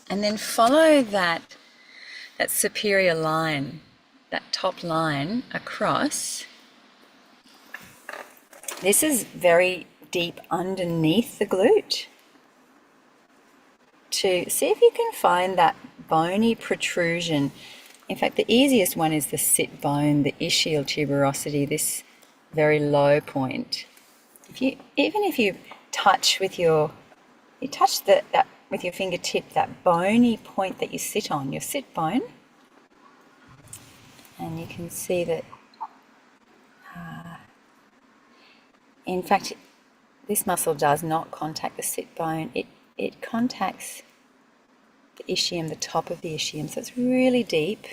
And then follow that superior line, that top line across. This is very deep underneath the glute. To see if you can find that bony protrusion. In fact, the easiest one is the sit bone, the ischial tuberosity, this very low point. Even if you touch with your with your fingertip, that bony point that you sit on, your sit bone, and you can see that. In fact, this muscle does not contact the sit bone. It contacts the ischium, the top of the ischium, so it's really deep.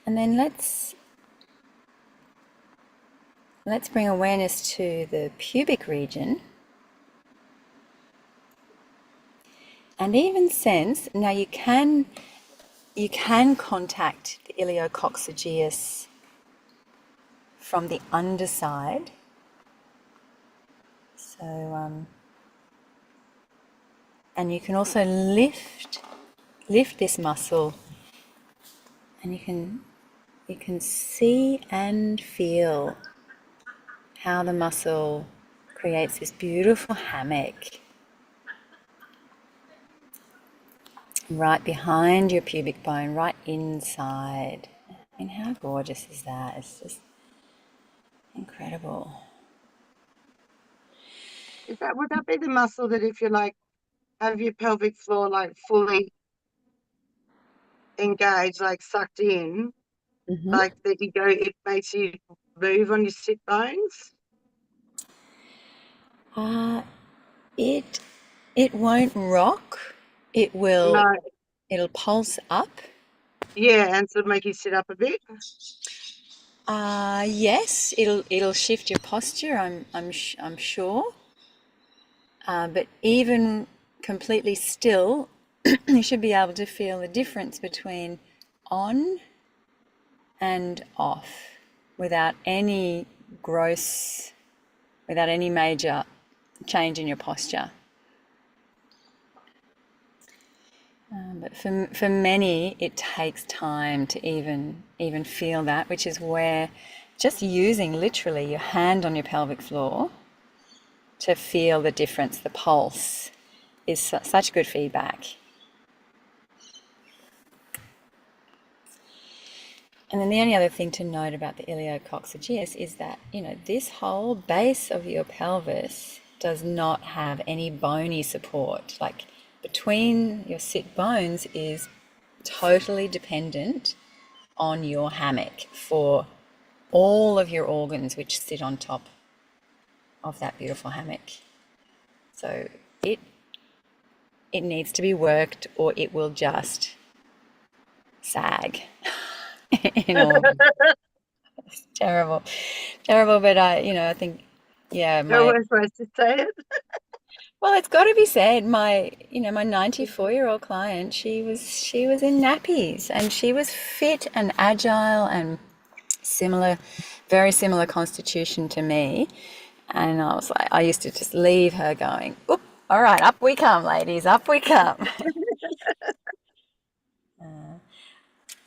And then let's bring awareness to the pubic region. And even sense, now you can contact the iliococcygeus from the underside. So, and you can also lift this muscle, and you can see and feel how the muscle creates this beautiful hammock right behind your pubic bone, right inside. I mean, how gorgeous is that? It's just incredible. Would that be the muscle that if you like have your pelvic floor like fully engaged, like sucked in, like that it makes you move on your sit bones? It won't rock. It will. No. It'll pulse up. Yeah, and sort of make you sit up a bit. Yes, it'll shift your posture. I'm sure. But even completely still, you should be able to feel the difference between on and off without any major change in your posture. But for many, it takes time to even feel that, which is where just using literally your hand on your pelvic floor to feel the difference, the pulse is such good feedback. And then the only other thing to note about the iliococcygeus is that, this whole base of your pelvis does not have any bony support. Like between your sit bones is totally dependent on your hammock for all of your organs which sit on top of that beautiful hammock. So it needs to be worked or it will just sag. It's terrible, but I think, yeah, No worse ways to say it. well, it's got to be said. My 94-year-old client, she was in nappies and she was fit and agile and very similar constitution to me. And I used to just leave her going, "Oop, all right, up we come, ladies, up we come."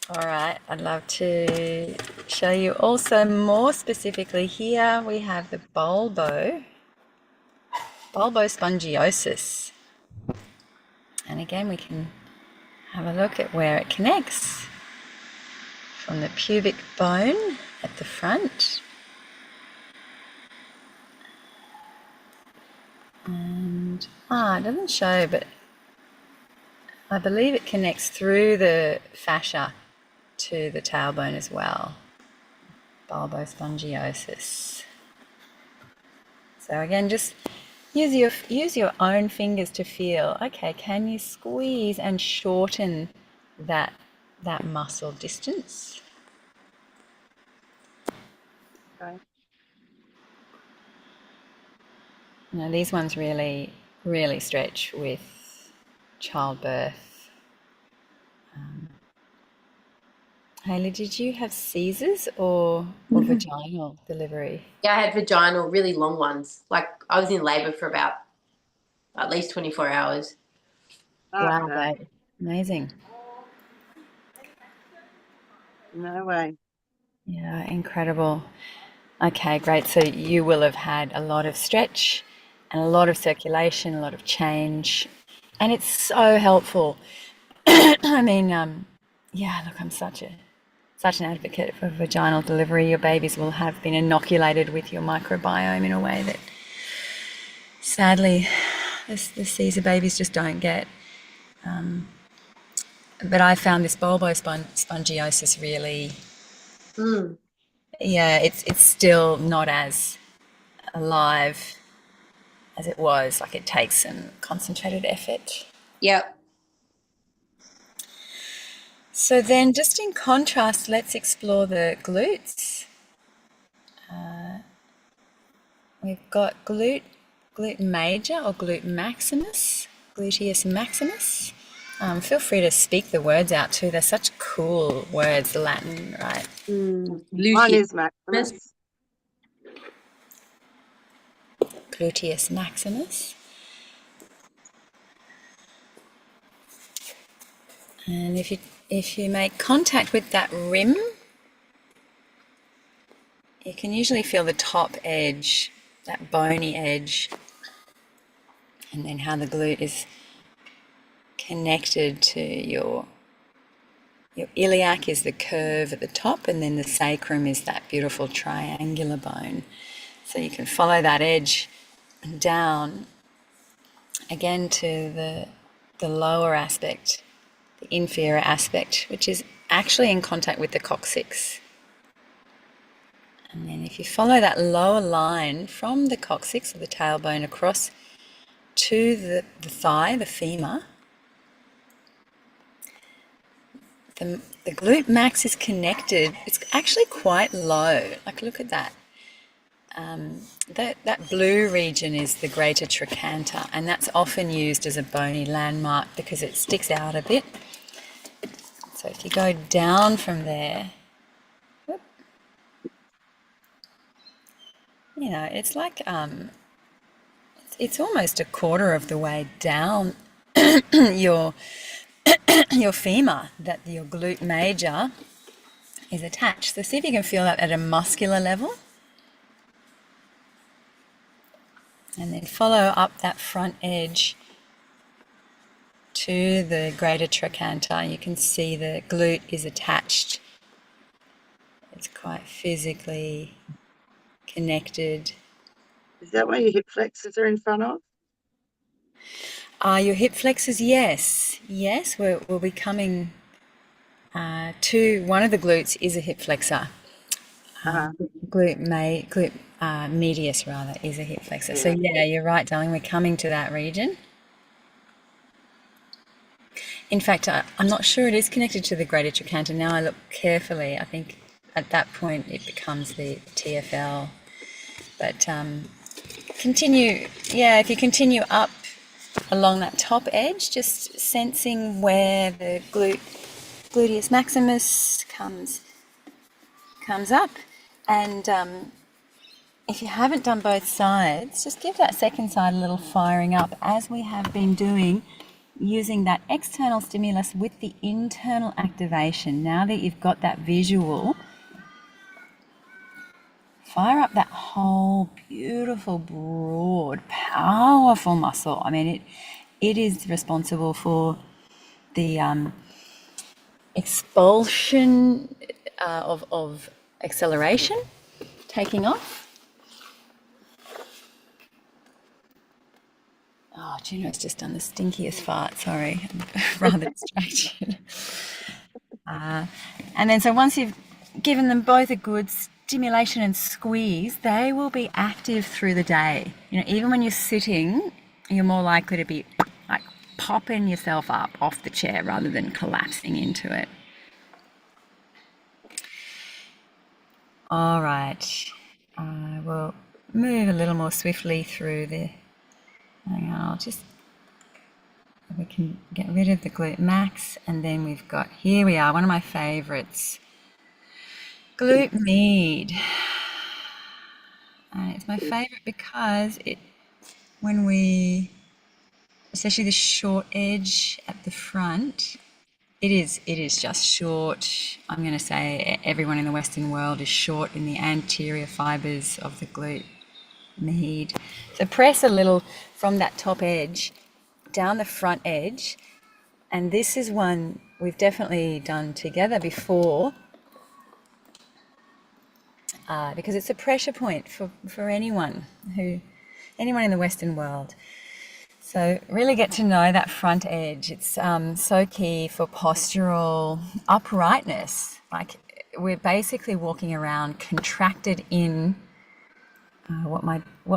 All right, I'd love to show you also more specifically here. We have the bulbospongiosis. And again, we can have a look at where it connects from the pubic bone at the front. And, it doesn't show, but I believe it connects through the fascia to the tailbone as well. Bulbospongiosis. So again, just use your own fingers to feel, okay, can you squeeze and shorten that muscle distance? Okay. These ones really, really stretch with childbirth. Hayley, did you have Caesars or vaginal delivery? Yeah, I had vaginal, really long ones. Like I was in labour for about at least 24 hours. Wow, Okay. babe. Amazing. No way. Yeah, incredible. Okay, great. So you will have had a lot of stretch and a lot of circulation, a lot of change, and it's so helpful. I mean, yeah, look, I'm such an advocate for vaginal delivery. Your babies will have been inoculated with your microbiome in a way that sadly the Caesar babies just don't get. But I found this bulbospongiosis really, yeah, it's still not as alive as it was. Like it takes some concentrated effort. Yep. So then just in contrast, let's explore the glutes. We've got glute major or glute maximus, gluteus maximus. Feel free to speak the words out too. They're such cool words, Latin, right? Mine is Maximus. Gluteus maximus. And if you make contact with that rim, you can usually feel the top edge, that bony edge, and then how the glute is connected to your iliac is the curve at the top, and then the sacrum is that beautiful triangular bone. So you can follow that edge down again to the lower aspect, the inferior aspect, which is actually in contact with the coccyx. And then if you follow that lower line from the coccyx or the tailbone across to the thigh, the femur, the glute max is connected. It's actually quite low. Like look at that. That blue region is the greater trochanter, and that's often used as a bony landmark because it sticks out a bit. So if you go down from there, it's like it's almost a quarter of the way down your femur that your glute major is attached. So see if you can feel that at a muscular level. And then follow up that front edge to the greater trochanter. You can see the glute is attached. It's quite physically connected. Is that where your hip flexors are in front of? Your hip flexors, yes. Yes, we'll be coming to one of the glutes is a hip flexor. Glute medius rather is a hip flexor. So yeah, you're right, darling. We're coming to that region. In fact, I'm not sure it is connected to the greater trochanter. Now I look carefully. I think at that point it becomes the TFL. But continue, yeah, if you continue up along that top edge, just sensing where the gluteus maximus comes up. And if you haven't done both sides, just give that second side a little firing up, as we have been doing, using that external stimulus with the internal activation. Now that you've got that visual, fire up that whole beautiful, broad, powerful muscle. I mean, it is responsible for the expulsion of acceleration, taking off. Oh, Juno's just done the stinkiest fart. Sorry, I'm rather distracted. And then so once you've given them both a good stimulation and squeeze, they will be active through the day. You know, even when you're sitting, you're more likely to be like popping yourself up off the chair rather than collapsing into it. All right, we'll move a little more swiftly through the, hang on, we can get rid of the glute max, and then we've got, here we are, one of my favorites, glute med. And it's my favorite because when we, especially the short edge at the front, it is just short. I'm going to say everyone in the Western world is short in the anterior fibers of the glute med. So press a little from that top edge down the front edge, and this is one we've definitely done together before, because it's a pressure point for anyone in the Western world. So really get to know that front edge. It's so key for postural uprightness. Like, we're basically walking around contracted in what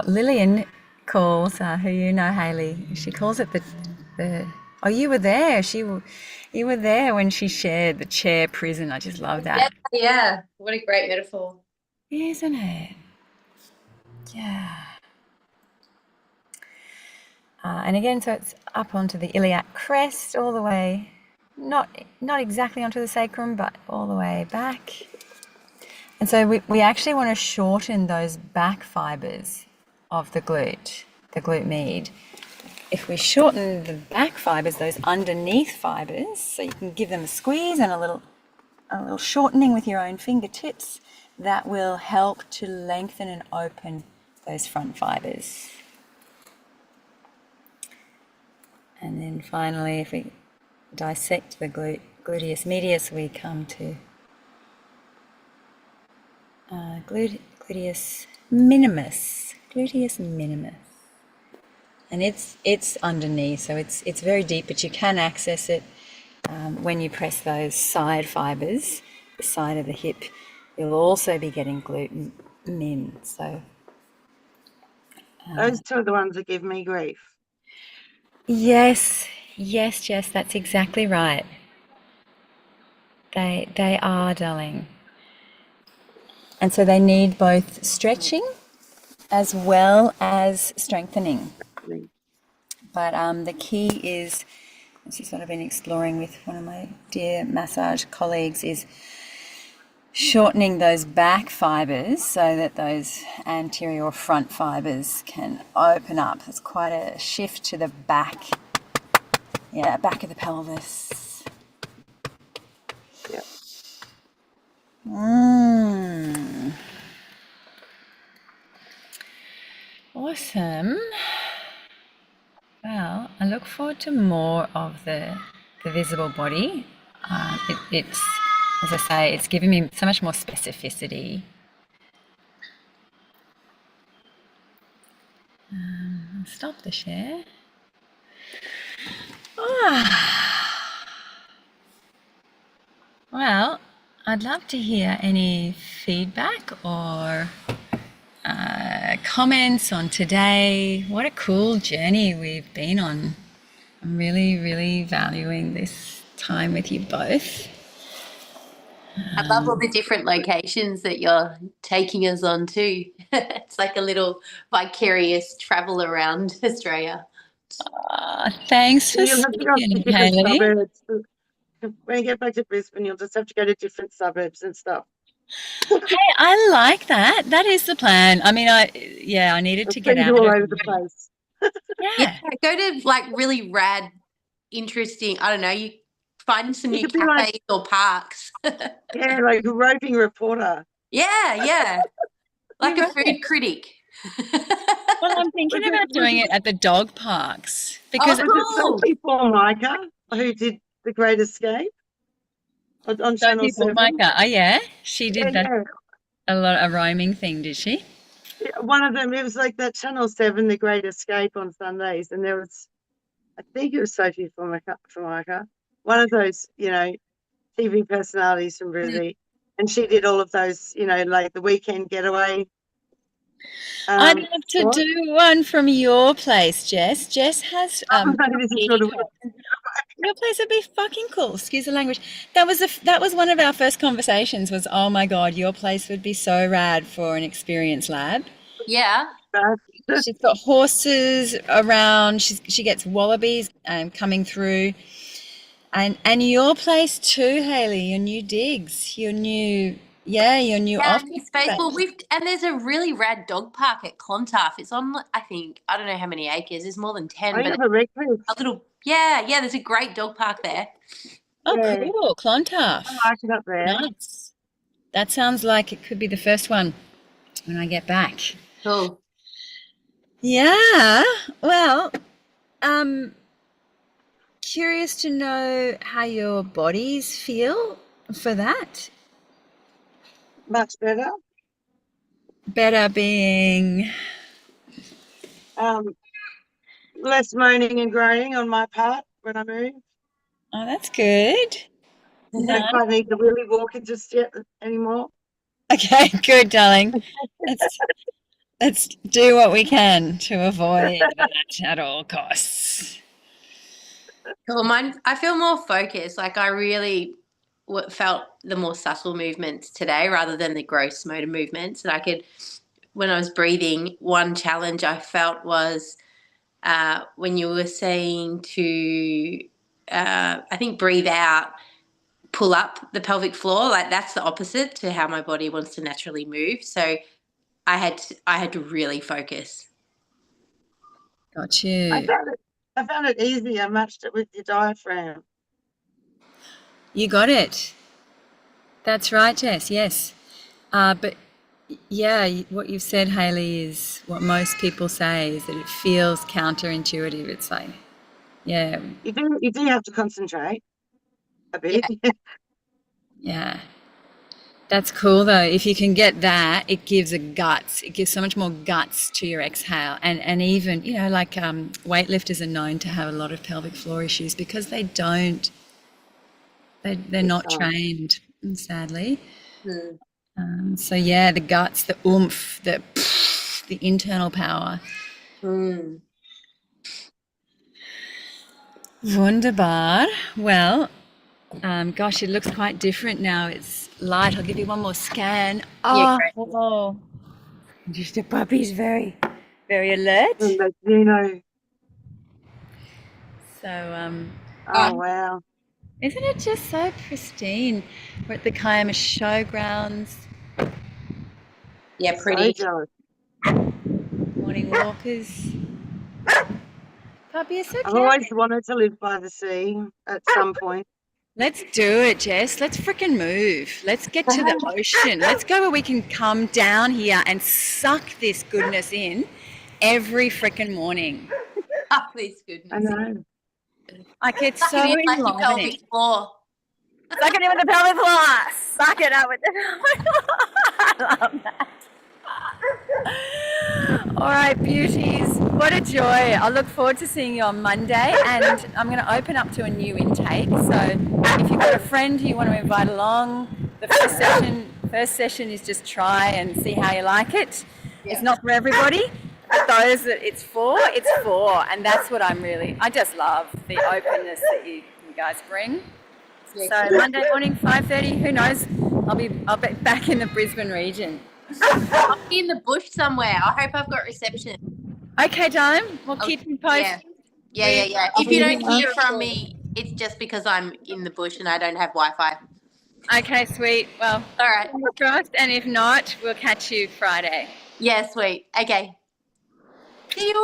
Lillian calls, who you know, Hayley, she calls it the oh, you were there. You were there when she shared the chair prison. I just love that. Yeah. What a great metaphor. Isn't it? Yeah. And again, so it's up onto the iliac crest, all the way, not exactly onto the sacrum, but all the way back. And so we actually want to shorten those back fibers of the glute med. If we shorten the back fibers, those underneath fibers, so you can give them a squeeze and a little shortening with your own fingertips, that will help to lengthen and open those front fibers. And then finally, if we dissect the gluteus medius, we come to gluteus minimus. Gluteus minimus. And it's underneath, so it's very deep, but you can access it when you press those side fibers, the side of the hip. You'll also be getting glute min. So those two are the ones that give me grief. yes, Jess, that's exactly right. They are, darling. And so they need both stretching as well as strengthening. But the key is, this is what I've been exploring with one of my dear massage colleagues, is shortening those back fibers so that those anterior or front fibers can open up. It's quite a shift to the back, back of the pelvis. Yep. Awesome. Well, I look forward to more of the visible body. It's, as I say, it's giving me so much more specificity. I'll stop the share. Well, I'd love to hear any feedback or comments on today. What a cool journey we've been on. I'm really, really valuing this time with you both. I love all the different locations that you're taking us on too. It's like a little vicarious travel around Australia. Thanks for You'll have to go to speaking, different Hayley. suburbs. When you get back to Brisbane, you'll just have to go to different suburbs and stuff. Hey, I like that. That is the plan. I mean, I needed I'll to get send you out all of over the place. Yeah, go to like really rad, interesting. I don't know. You find some You new could be like, cafes or parks. yeah, like a roving reporter. Yeah, like You're a food critic. Well, I'm thinking about doing it at the dog parks because Oh, Was it cool. Sophie Formica who did The Great Escape on Channel Sophie 7? Formica. Oh yeah, she Yeah, did that yeah. a roaming thing, did she? Yeah, one of them, it was like that Channel 7, The Great Escape on Sundays. And there was, I think it was Sophie Formica, one of those, TV personalities from Brisbane. And she did all of those, like the weekend getaway. I'd love to Spot. do one from your place, Jess. Jess has This is kitty sort of cats. Your place would be fucking cool. Excuse the language. That was one of our first conversations. Was, oh my god, your place would be so rad for an experience lab. Yeah. bad. She's got horses around. She gets wallabies coming through, and your place too, Hayley. Your new digs, your new Yeah, office new space. Well, space. there's a really rad dog park at Clontarf. It's on, I think, I don't know how many acres. There's more than 10, I but have it's a recluse. a little, yeah. There's a great dog park there. Oh, Yeah, cool, I Clontarf. like it up there. Nice. That sounds like it could be the first one when I get back. Cool. Yeah. Well, curious to know how your bodies feel for that. Much better. Better being. Less moaning and groaning on my part when I move. Oh, that's good. Don't No. quite need the wheelie walker just yet anymore. Okay, good, darling. Let's do what we can to avoid that at all costs. Cool. Mine, I feel more focused. Like I really felt the more subtle movements today rather than the gross motor movements. And when I was breathing, one challenge I felt was when you were saying to, I think, breathe out, pull up the pelvic floor. Like that's the opposite to how my body wants to naturally move. So I had to really focus. Got I you. found it easy. I matched it with your diaphragm. You got it. That's right, Jess. Yes. But yeah, what you've said, Hayley, is what most people say is that it feels counterintuitive. It's like, yeah, You do have to concentrate a bit. yeah. That's cool though. If you can get that, it gives a guts. It gives so much more guts to your exhale. And even, like weightlifters are known to have a lot of pelvic floor issues because they're not trained, sadly. So yeah, the guts, the oomph, the internal power. Wunderbar. Well, gosh, it looks quite different now. It's light. I'll give you one more scan. Yeah, Oh, great. oh. Just a puppy's very, very alert. So, Oh, wow. isn't it just so pristine? We're at the Kiama Showgrounds. Yeah, So pretty. jealous. Morning walkers. Puppy is so I've cute. always wanted to live by the sea at some point. Let's do it, Jess. Let's freaking move. Let's get to the ocean. Let's go where we can come down here and suck this goodness in every freaking morning. Oh, please, goodness. I know. Like, it's Suck so it in like your enlivening. pelvic floor. Suck it in with the pelvic floor. Suck it up with the pelvic floor. I love that. All right, beauties. What a joy. I look forward to seeing you on Monday, and I'm going to open up to a new intake. So if you've got a friend who you want to invite along, the first session is just try and see how you like it. Yeah. It's not for everybody, but those that it's for, and that's what I just love the openness that you guys bring. So Monday morning, 5:30, who knows? I'll be back in the Brisbane region. I'll be in the bush somewhere. I hope I've got reception. Okay, darling. We'll keep you posted. Yeah. If you don't hear from me, it's just because I'm in the bush and I don't have Wi-Fi. Okay, sweet. Well, all right. Fingers crossed, and if not, we'll catch you Friday. Yeah, sweet. Okay. See you.